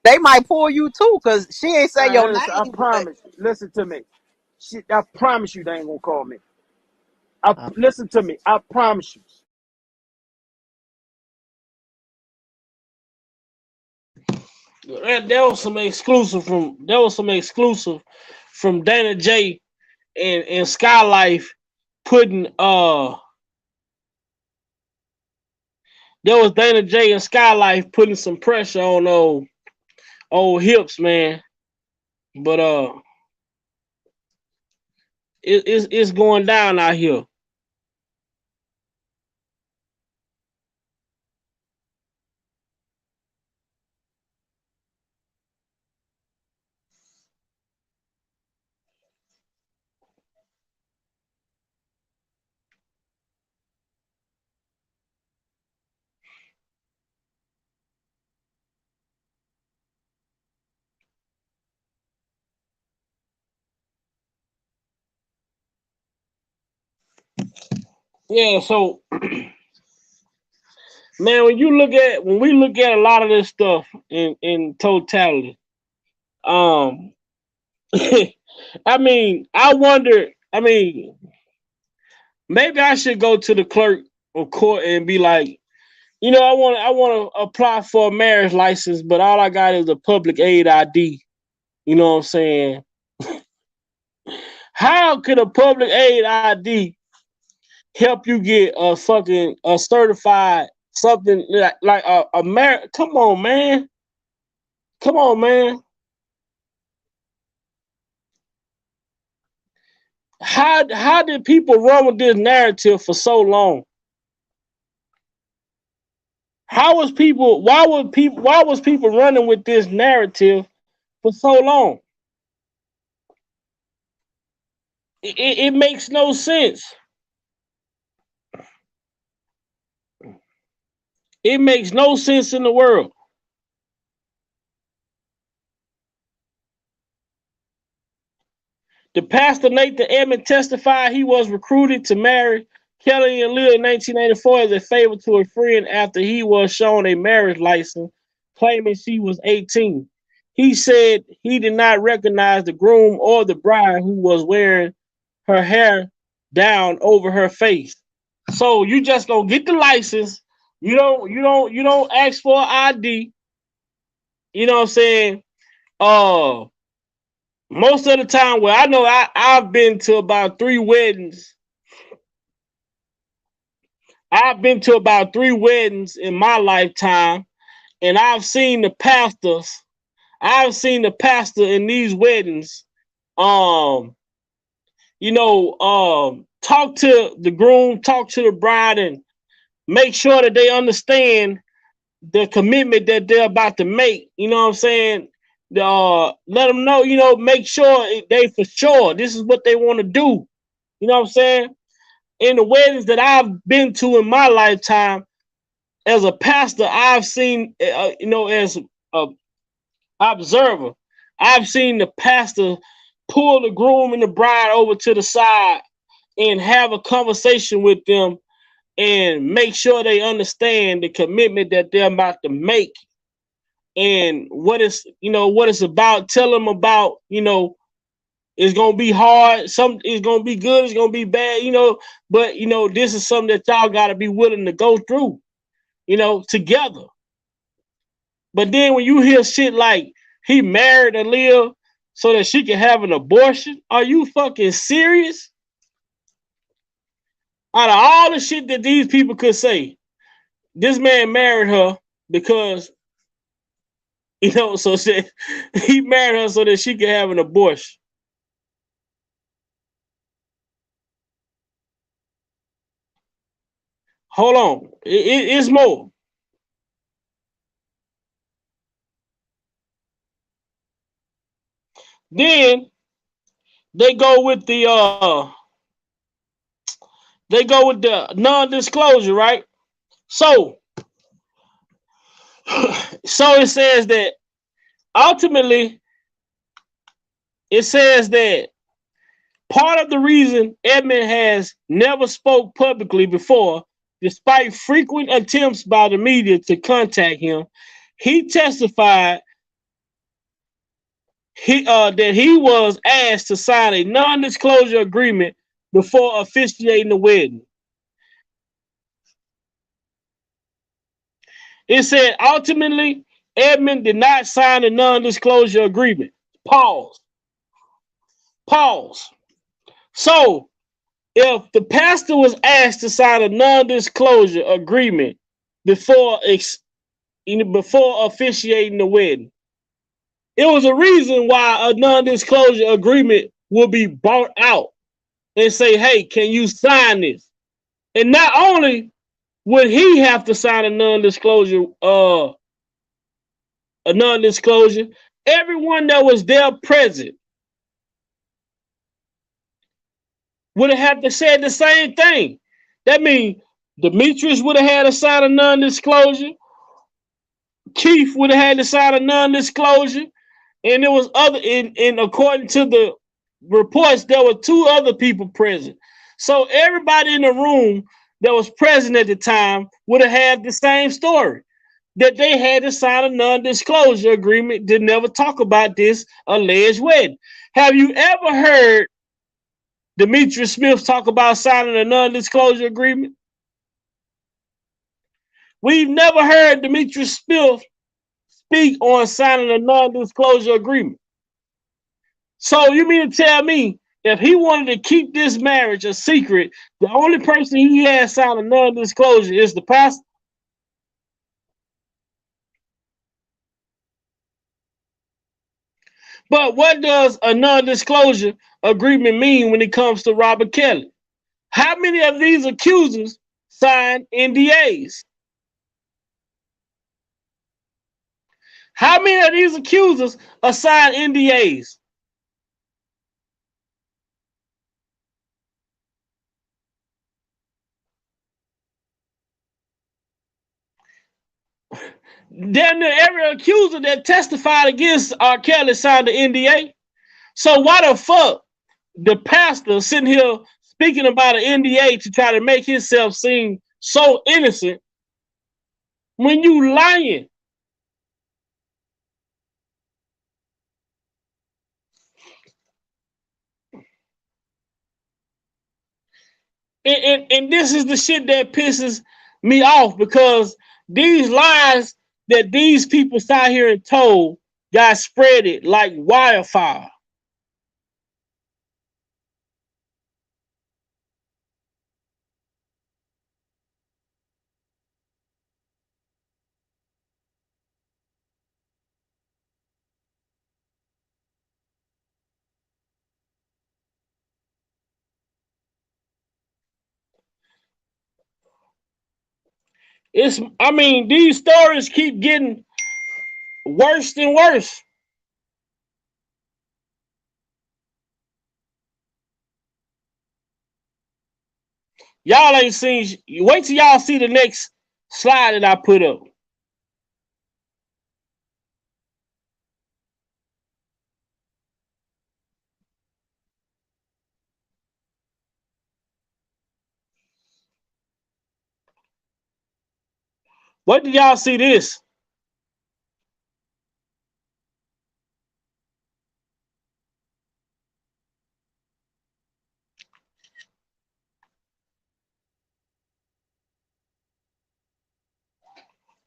they might pull you too because she ain't say your Man, listen, I name. But promise. Listen to me. Shit, I promise you they ain't gonna call me. Listen to me. I promise you. There was some exclusive from Dana J and Sky Life putting there was Dana J and Sky Life putting some pressure on old hips, man. But it's going down out here. Yeah, so man, when we look at a lot of this stuff in totality, um I mean, I wonder, maybe I should go to the clerk of court and be like, I want to apply for a marriage license, but all I got is a public aid ID. You know what I'm saying? How could a public aid ID help you get a certified something like a marriage? Come on, man. Come on, man. How did people run with this narrative for so long? Why was people running with this narrative for so long? It makes no sense. It makes no sense in the world. The pastor Nathan Edmond testified he was recruited to marry Kelly and Leah in 1984 as a favor to a friend after he was shown a marriage license claiming she was 18. He said he did not recognize the groom or the bride who was wearing her hair down over her face. So you just gonna get the license. You don't ask for an ID. You know what I'm saying? Uh Most of the time, well, I know I've been to about three weddings. I've been to about three weddings in my lifetime, and I've seen the pastors. I've seen the pastor in these weddings. Um, talk to the groom, talk to the bride, and make sure that they understand the commitment that they're about to make. You know what I'm saying? Let them know. Make sure they for sure this is what they want to do. You know what I'm saying? In the weddings that I've been to in my lifetime, as a pastor, I've seen, as a observer, I've seen the pastor pull the groom and the bride over to the side and have a conversation with them and make sure they understand the commitment that they're about to make and what it's about. Tell them about, it's gonna be hard. Some it's gonna be good. It's gonna be bad. But this is something that y'all gotta be willing to go through. Together. But then when you hear shit like he married Aaliyah so that she can have an abortion, are you fucking serious? Out of all the shit that these people could say, this man married her because so he married her so that she could have an abortion. Hold on, it's more. Then they go with the non-disclosure, right? So it says that ultimately it says that part of the reason Edmund has never spoke publicly before, despite frequent attempts by the media to contact him, he testified that he was asked to sign a non-disclosure agreement before officiating the wedding. It said ultimately Edmund did not sign a non-disclosure agreement. Pause. So if the pastor was asked to sign a non-disclosure agreement before officiating the wedding, it was a reason why a non-disclosure agreement will be brought out and say, hey, can you sign this? And not only would he have to sign a non-disclosure, everyone that was there present would have had to say the same thing. That means Demetrius would have had to sign a non-disclosure. Keith would have had to sign a non-disclosure. And there was other, and according to the reports, there were 2 other people present. So everybody in the room that was present at the time would have had the same story, that they had to sign a non-disclosure agreement to never talk about this alleged wedding. Have you ever heard Demetrius Smith talk about signing a non-disclosure agreement? We've never heard Demetrius Smith speak on signing a non-disclosure agreement. So you mean to tell me if he wanted to keep this marriage a secret, the only person he has signed a non-disclosure is the pastor? But what does a non-disclosure agreement mean when it comes to Robert Kelly? How many of these accusers signed NDAs? How many of these accusers are signed NDAs? Damn near every accuser that testified against R. Kelly signed the NDA. So why the fuck the pastor sitting here speaking about an NDA to try to make himself seem so innocent when you lying? And this is the shit that pisses me off, because these lies that these people sat here and told got spread it like wildfire. These stories keep getting worse and worse. Y'all ain't seen. Wait till y'all see the next slide that I put up. Wait till y'all see this.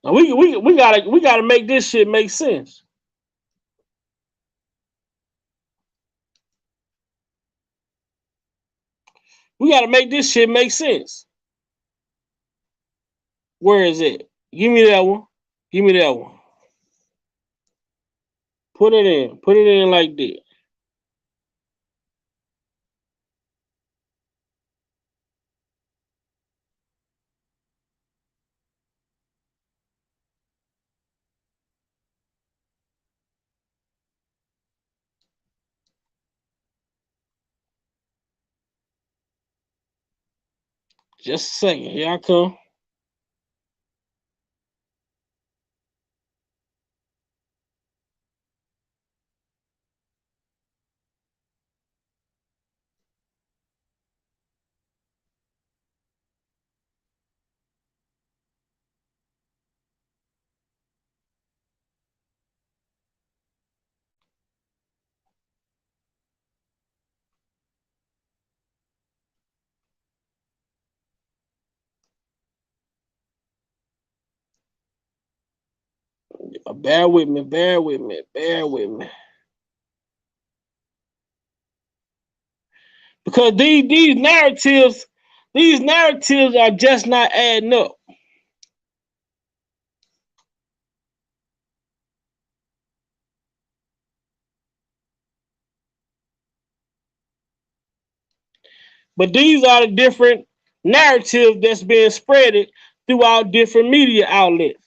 Now we gotta make this shit make sense. We gotta make this shit make sense. Where is it? Give me that one. Give me that one. Put it in. Put it in like this. Just a second. Here I come. Bear with me. Bear with me. Bear with me. Because these narratives are just not adding up. But these are the different narratives that's being spreaded throughout different media outlets.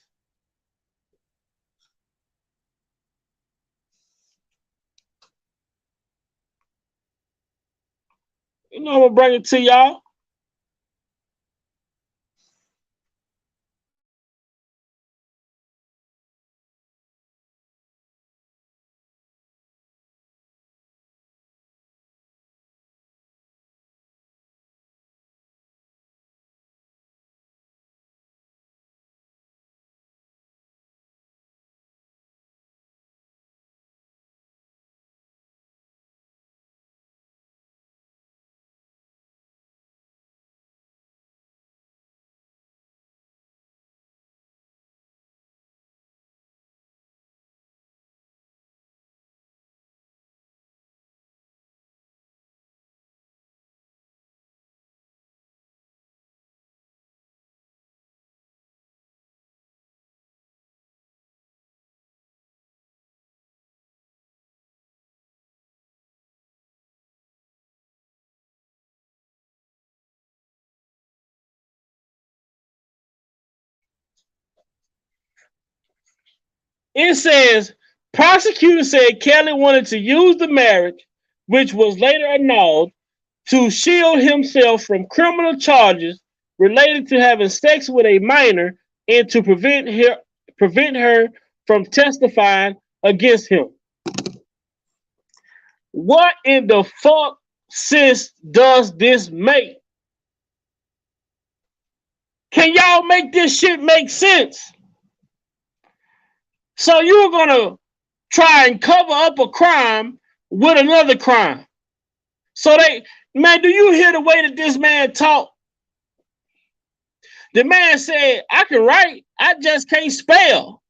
You know, I'm gonna bring it to y'all. It says prosecutors said Kelly wanted to use the marriage, which was later annulled, to shield himself from criminal charges related to having sex with a minor and to prevent her from testifying against him. What in the fuck sense does this make? Can y'all make this shit make sense? So you're gonna try and cover up a crime with another crime. So man, do you hear the way that this man talked? The man said, I can write, I just can't spell.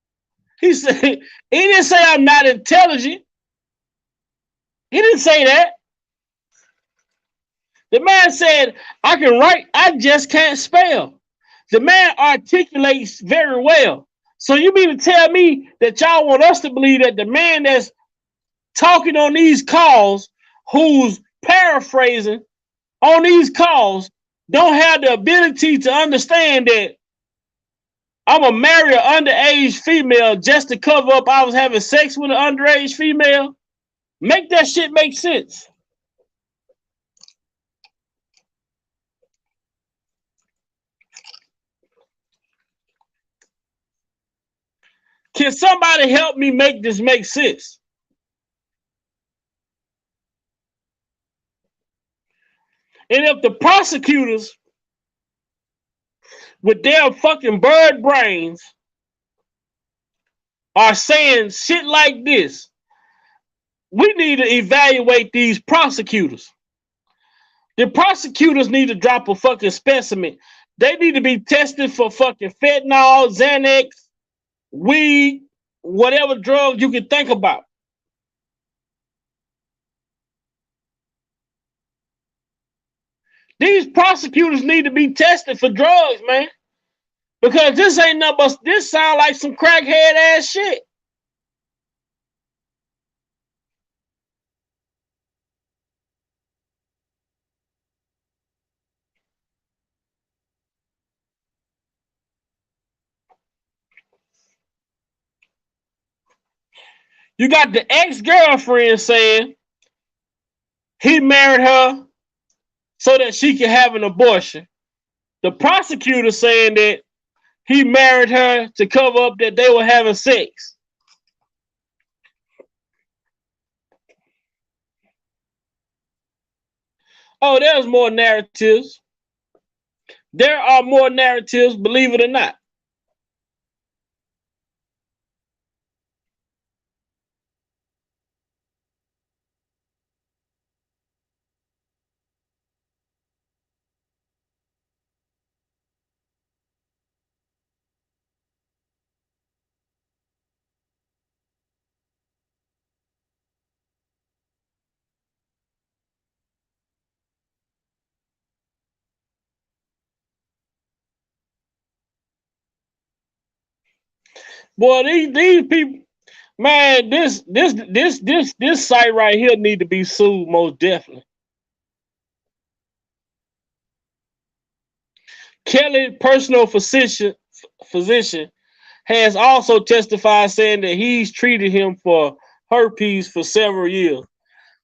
He said, he didn't say I'm not intelligent. He didn't say that. The man said, I can write, I just can't spell. The man articulates very well. So you mean to tell me that y'all want us to believe that the man that's talking on these calls, who's paraphrasing on these calls, don't have the ability to understand that I'm gonna marry an underage female just to cover up I was having sex with an underage female? Make that shit make sense. Can somebody help me make this make sense? And if the prosecutors with their fucking bird brains are saying shit like this, we need to evaluate these prosecutors. The prosecutors need to drop a fucking specimen. They need to be tested for fucking fentanyl, Xanax, weed, whatever drugs you can think about. These prosecutors need to be tested for drugs, man. Because this ain't nothing but, this sound like some crackhead ass shit. You got the ex-girlfriend saying he married her so that she could have an abortion. The prosecutor saying that he married her to cover up that they were having sex. Oh, there's more narratives. There are more narratives, believe it or not. Boy, these people, man, this site right here need to be sued most definitely. Kelly, personal physician, has also testified saying that he's treated him for herpes for several years.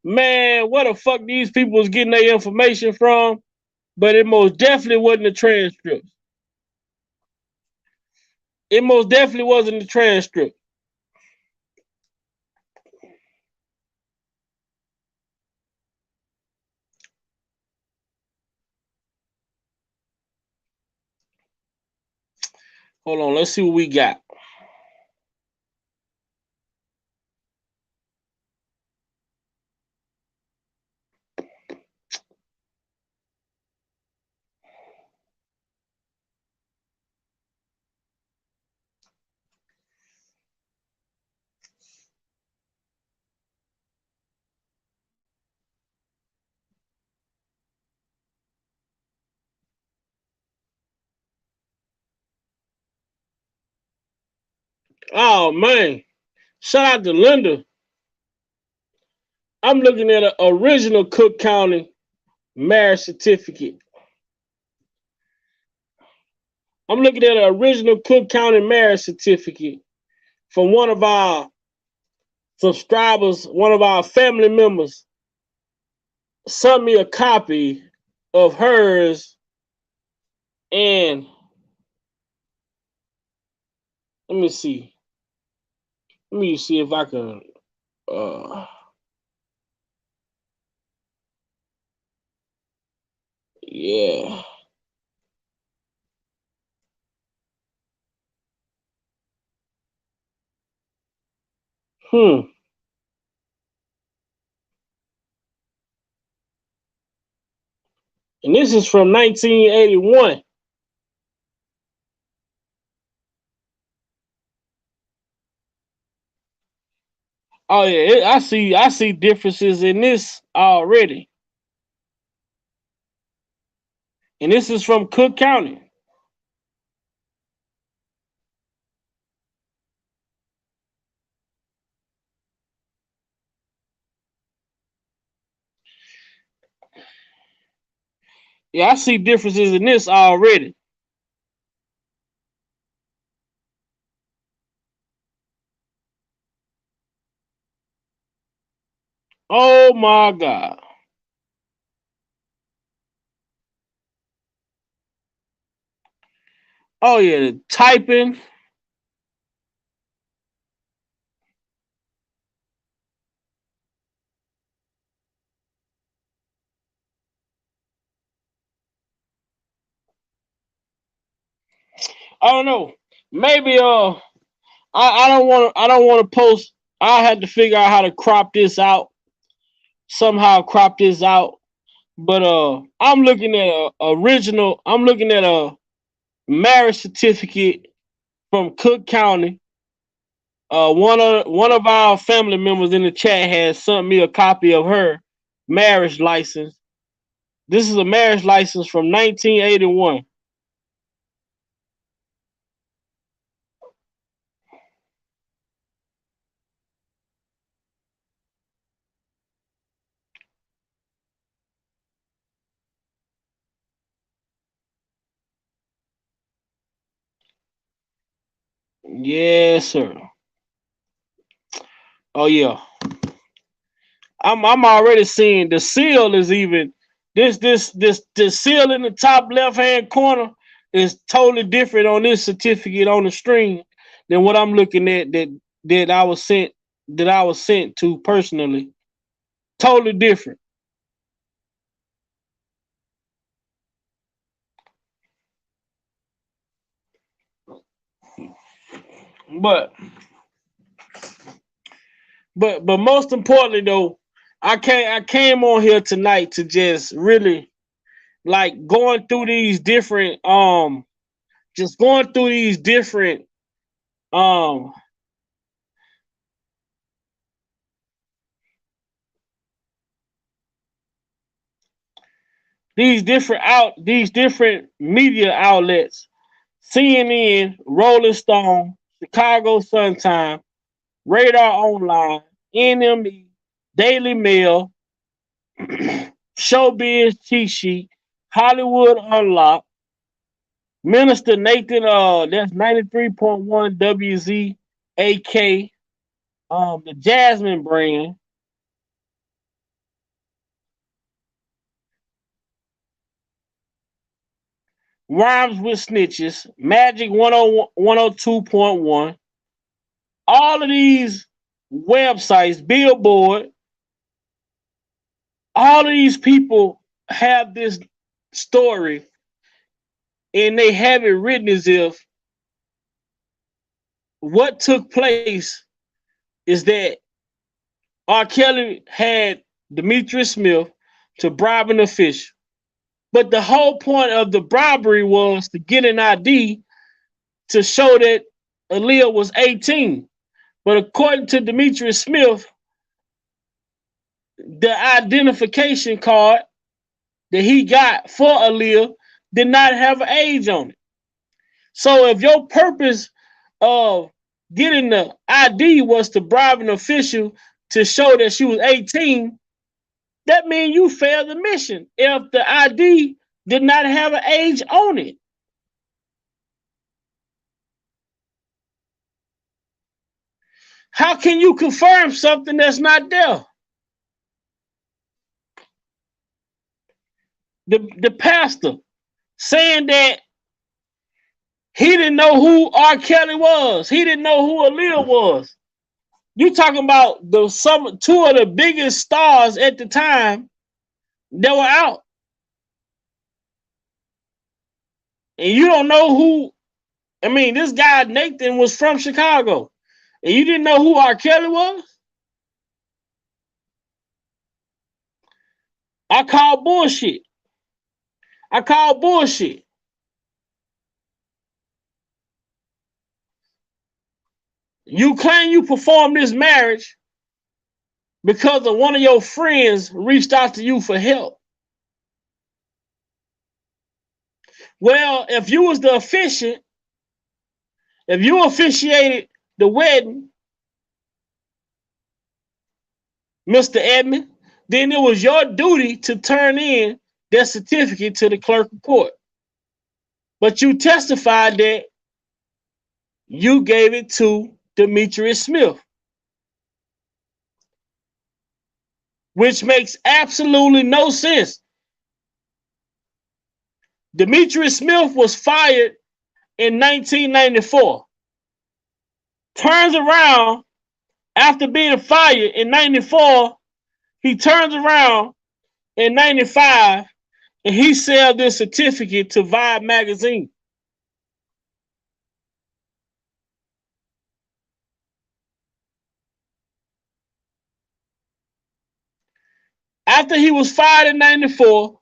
Man, where the fuck these people was getting their information from? But it most definitely wasn't the transcript. It most definitely wasn't the transcript. Hold on, let's see what we got. Oh man, shout out to Linda. I'm looking at an original Cook County marriage certificate. I'm looking at an original Cook County marriage certificate from one of our subscribers, one of our family members sent me a copy of hers, and let me see. Let me see if I can yeah. And this is from 1981. Oh yeah, I see differences in this already. And this is from Cook County. Yeah, I see differences in this already. Oh my God. Oh yeah, the typing. I don't know. Maybe I don't want to post. I had to figure out how to crop this out. Somehow crop this out. But I'm looking at I'm looking at a marriage certificate from Cook County. One of our family members in the chat has sent me a copy of her marriage license. This is a marriage license from 1981. Yes, sir. Oh yeah. I'm already seeing the seal is even The seal in the top left hand corner is totally different on this certificate on the screen than what I'm looking at that I was sent to personally. Totally different. But most importantly though, I came on here tonight to just really like going through these different just going through these different um these different media outlets: CNN, Rolling Stone, Chicago Sun-Time, Radar Online, NME, Daily Mail, Showbiz Cheat Sheet, Hollywood Unlocked, Minister Nathan, that's 93.1 WZAK, the Jasmine brand, Rhymes with Snitches, Magic 102.1, all of these websites, Billboard, all of these people have this story and they have it written as if what took place is that R. Kelly had Demetrius Smith to bribe an official. But the whole point of the bribery was to get an ID to show that Aaliyah was 18. But according to Demetrius Smith, the identification card that he got for Aaliyah did not have an age on it. So if your purpose of getting the ID was to bribe an official to show that she was 18, that means you failed the mission if the ID did not have an age on it. How can you confirm something that's not there? The pastor saying that he didn't know who R. Kelly was. He didn't know who Aaliyah was. You talking about two of the biggest stars at the time that were out. And you don't know who. I mean, this guy Nathan was from Chicago. And you didn't know who R. Kelly was? I call bullshit. I call bullshit. You claim you performed this marriage because of one of your friends reached out to you for help. Well, if you was the officiant, if you officiated the wedding, Mr. Edmond, then it was your duty to turn in that certificate to the clerk of court. But you testified that you gave it to Demetrius Smith, which makes absolutely no sense. Demetrius Smith was fired in 1994. Turns around after being fired in 94, he turns around in 95 and he sells this certificate to Vibe magazine. After he was fired in 94,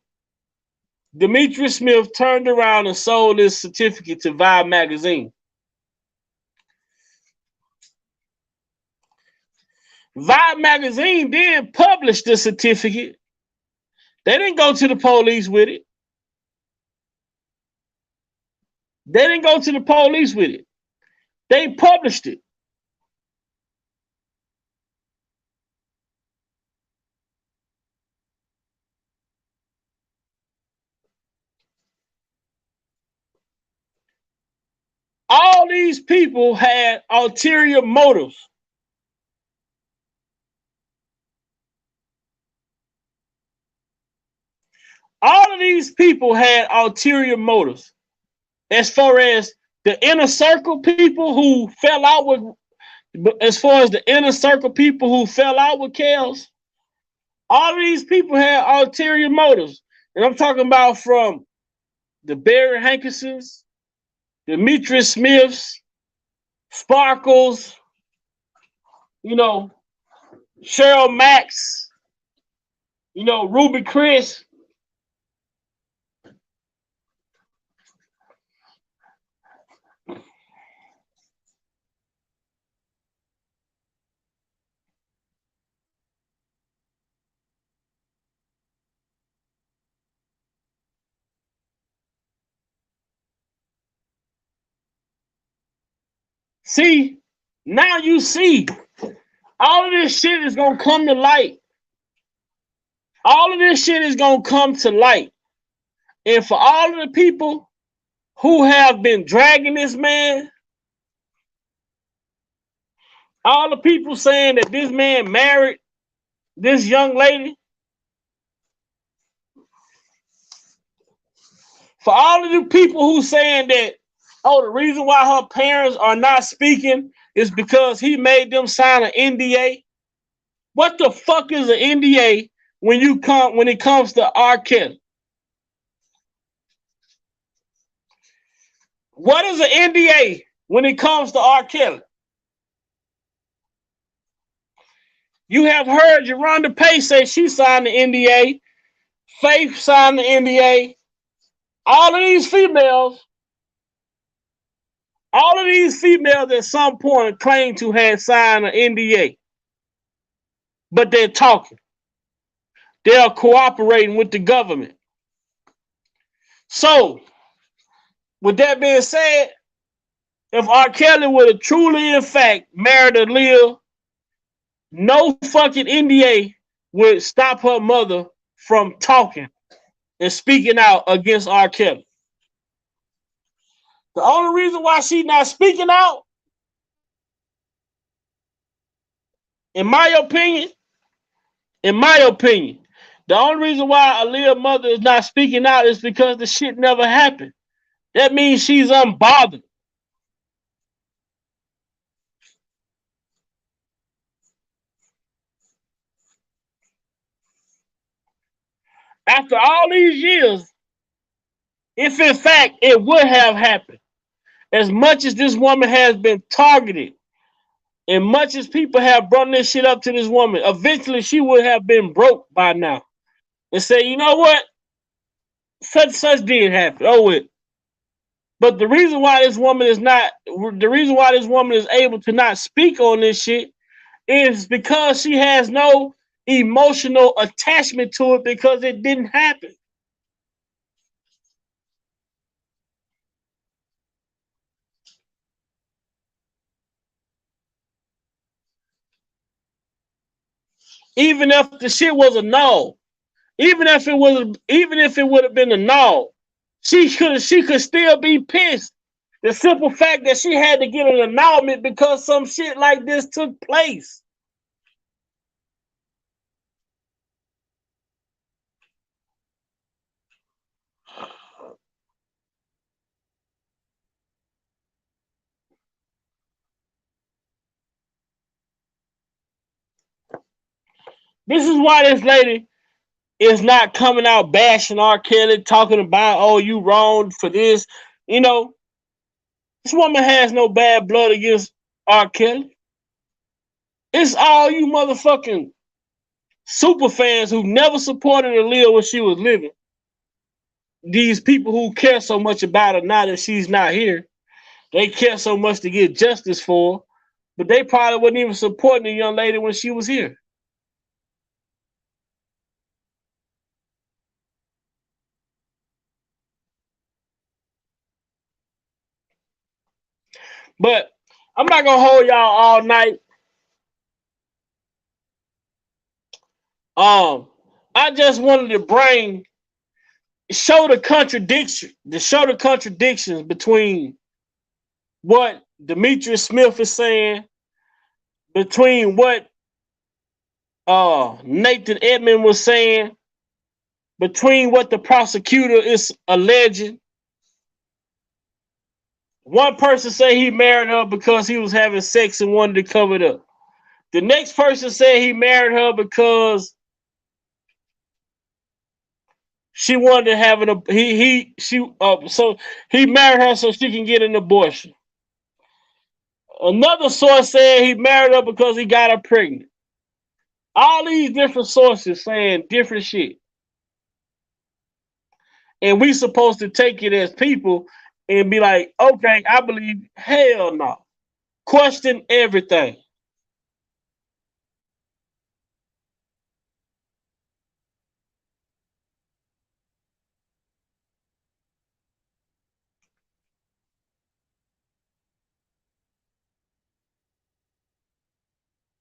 Demetrius Smith turned around and sold this certificate to Vibe magazine. Vibe magazine then published the certificate. They didn't go to the police with it. They published it. All these people had ulterior motives. All of these people had ulterior motives. As far as the inner circle people who fell out with, Kels, all of these people had ulterior motives. And I'm talking about from the Barry Hankersons, Demetrius Smiths, Sparkles, Cheryl Max, Ruby Chris. See, now you see, all of this shit is going to come to light. All of this shit is going to come to light. And for all of the people who have been dragging this man, all the people saying that this man married this young lady, for all of the people who saying that, the reason why her parents are not speaking is because he made them sign an NDA. What the fuck is an NDA when it comes to R. Kelly? What is an NDA when it comes to R. Kelly? You have heard Yolanda Pace say she signed the NDA. Faith signed the NDA. All of these females at some point claim to have signed an NDA. But they're talking. They're cooperating with the government. So, with that being said, if R. Kelly would have truly, in fact, married Aaliyah, no fucking NDA would stop her mother from talking and speaking out against R. Kelly. The only reason why she's not speaking out, in my opinion, the only reason why Aaliyah's mother is not speaking out is because the shit never happened. That means she's unbothered. After all these years, if in fact it would have happened, as much as this woman has been targeted, and much as people have brought this shit up to this woman, eventually she would have been broke by now. And say, you know what? Such did happen. Oh, it. But the reason why this woman is able to not speak on this shit is because she has no emotional attachment to it because it didn't happen. Even if the shit was a no, even if it would have been a no, she could still be pissed. The simple fact that she had to get an annulment because some shit like this took place. This is why this lady is not coming out bashing R. Kelly, talking about, oh, you wrong for this. This woman has no bad blood against R. Kelly. It's all you motherfucking super fans who never supported Aaliyah when she was living. These people who care so much about her now that she's not here, they care so much to get justice for her, but they probably wasn't even supporting the young lady when she was here. But I'm not gonna hold y'all all night. I just wanted to show the contradictions between what Demetrius Smith is saying, between what Nathan Edmond was saying, between what the prosecutor is alleging. One person say he married her because he was having sex and wanted to cover it up. The next person said he married her because she wanted to have so he married her so she can get an abortion. Another source said he married her because he got her pregnant. All these different sources saying different shit. And we supposed to take it as people and be like, okay, I believe, hell no. Question everything.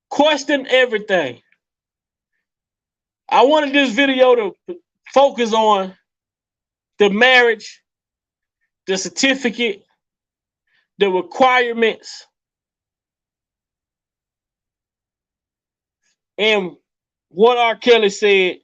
Question everything. I wanted this video to focus on the marriage, the certificate, the requirements, and what R. Kelly said.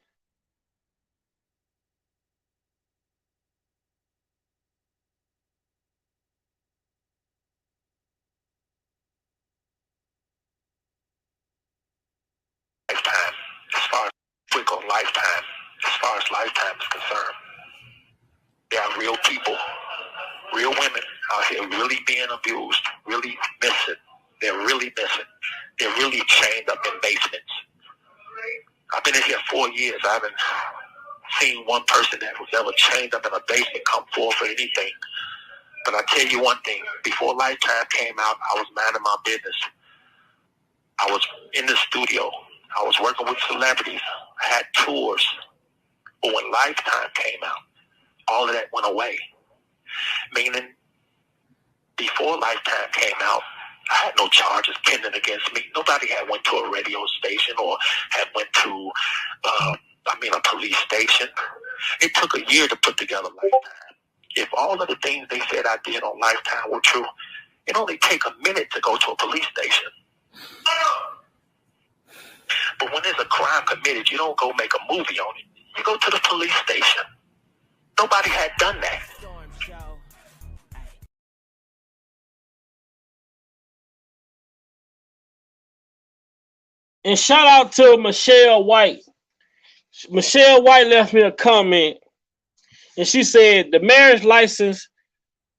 Lifetime, as far as quick on Lifetime, as far as Lifetime is concerned, there are real people, real women out here really being abused, really missing. They're really missing. They're really chained up in basements. I've been in here 4 years. I haven't seen one person that was ever chained up in a basement come forward for anything. But I tell you one thing, before Lifetime came out, I was minding my business. I was in the studio. I was working with celebrities. I had tours. But when Lifetime came out, all of that went away. Meaning, before Lifetime came out, I had no charges pending against me. Nobody had went to a radio station or had went to, a police station. It took a year to put together Lifetime. If all of the things they said I did on Lifetime were true, it only take a minute to go to a police station. But when there's a crime committed, you don't go make a movie on it. You go to the police station. Nobody had done that. And shout out to Michelle White. Michelle White left me a comment and she said the marriage license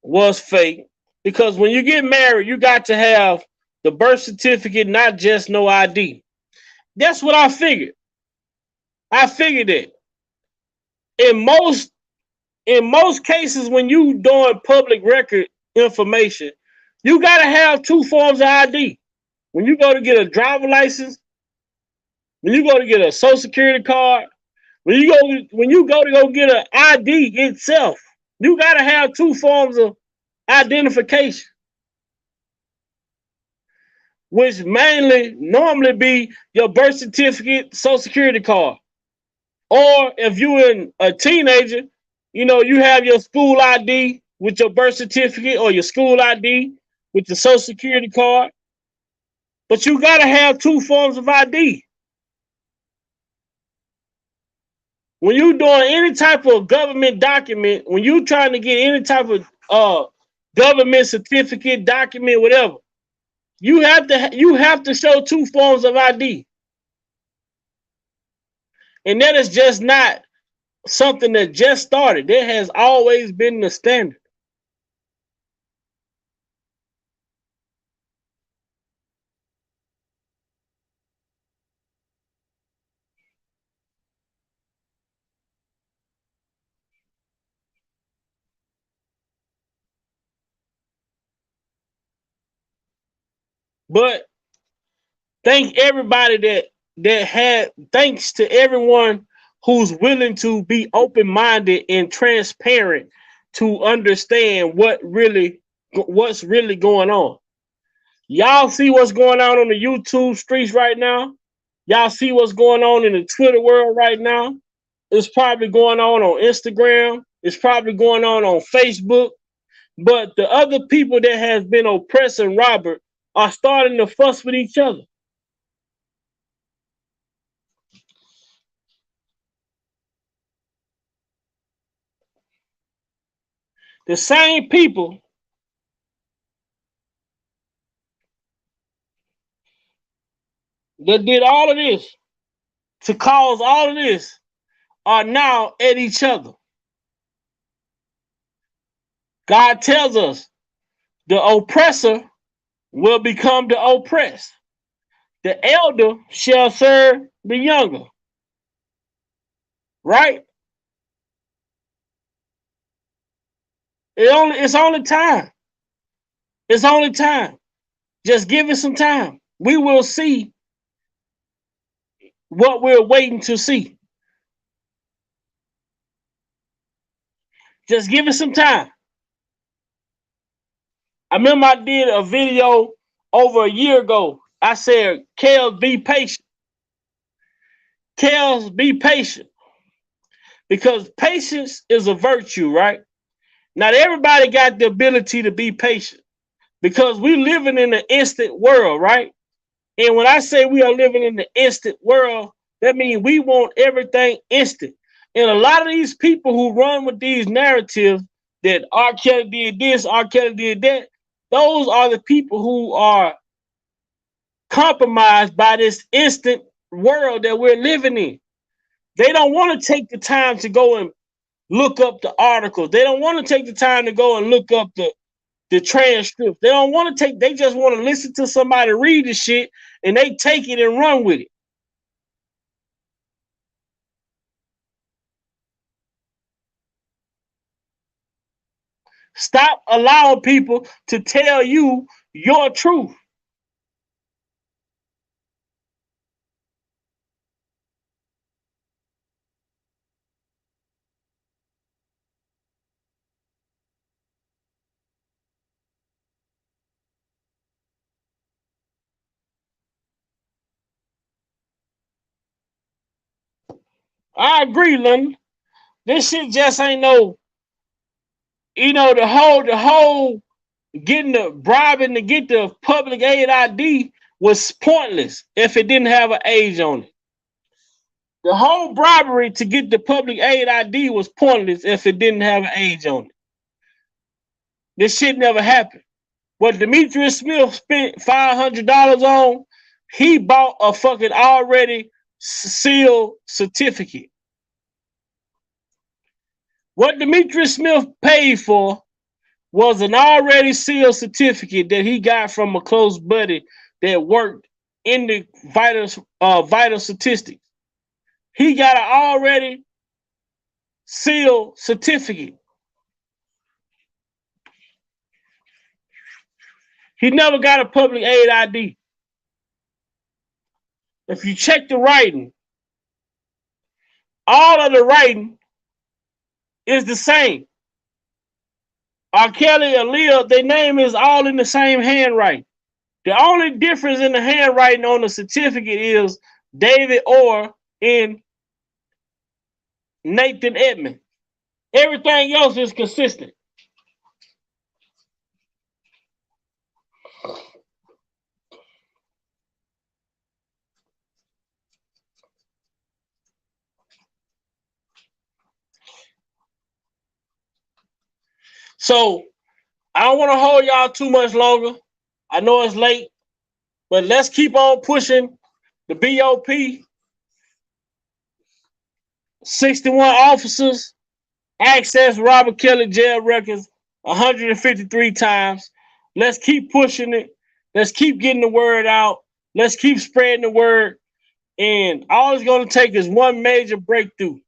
was fake because when you get married, you got to have the birth certificate, not just no ID. That's what I figured. I figured it. In most cases, when you doing public record information, you got to have two forms of ID. When you go to get a driver license, when you go to get a social security card, when you go to go get an ID itself, you got to have two forms of identification, which normally be your birth certificate, social security card. Or if you're a teenager, you have your school ID with your birth certificate or your school ID with the social security card. But you got to have two forms of ID. When you're doing any type of government document, when you're trying to get any type of government certificate, document, whatever, you have to show two forms of ID. And that is just not something that just started. That has always been the standard. But thanks to everyone who's willing to be open-minded and transparent to understand what's really going on. Y'all see what's going on the YouTube streets right now. Y'all see what's going on in the Twitter world right now. It's probably going on Instagram. It's probably going on Facebook. But the other people that has been oppressing Robert are starting to fuss with each other. The same people that did all of this to cause all of this are now at each other. God tells us the oppressor will become the oppressed. The elder shall serve the younger. Right? It's only time. It's only time. Just give it some time. We will see what we're waiting to see. Just give it some time. I remember I did a video over a year ago. I said, Kels, be patient. Kels, be patient. Because patience is a virtue, right? Not everybody got the ability to be patient. Because we living in an instant world, right? And when I say we are living in the instant world, that means we want everything instant. And a lot of these people who run with these narratives that R. Kelly did this, R. Kelly did that, those are the people who are compromised by this instant world that we're living in. They don't want to take the time to go and look up the articles. They don't want to take the time to go and look up the transcript. They don't want to take, they just want to listen to somebody read the shit and they take it and run with it. Stop allowing people to tell you your truth. I agree, London. This shit just ain't no, the whole getting the bribing to get the public aid ID was pointless if it didn't have an age on it. The whole bribery to get the public aid ID was pointless if it didn't have an age on it. This shit never happened. What Demetrius Smith spent $500 on, he bought a fucking already sealed certificate. What Demetrius Smith paid for was an already sealed certificate that he got from a close buddy that worked in the vital statistics. He got an already sealed certificate. He never got a public aid ID. If you check the writing, all of the writing is the same. R. Kelly, Aaliyah, their name is all in the same handwriting. The only difference in the handwriting on the certificate is David Orr and Nathan Edmond. Everything else is consistent. So I don't want to hold y'all too much longer. I know it's late, but let's keep on pushing the BOP. 61 officers access Robert Kelly jail records 153 times. Let's keep pushing it. Let's keep getting the word out. Let's keep spreading the word. And all it's going to take is one major breakthrough.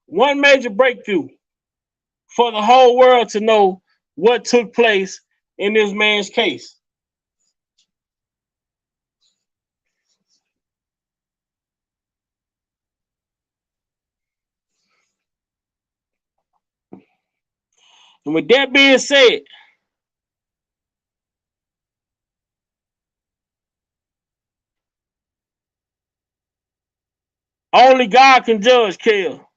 One major breakthrough for the whole world to know what took place in this man's case. And with that being said, only God can judge, Kel.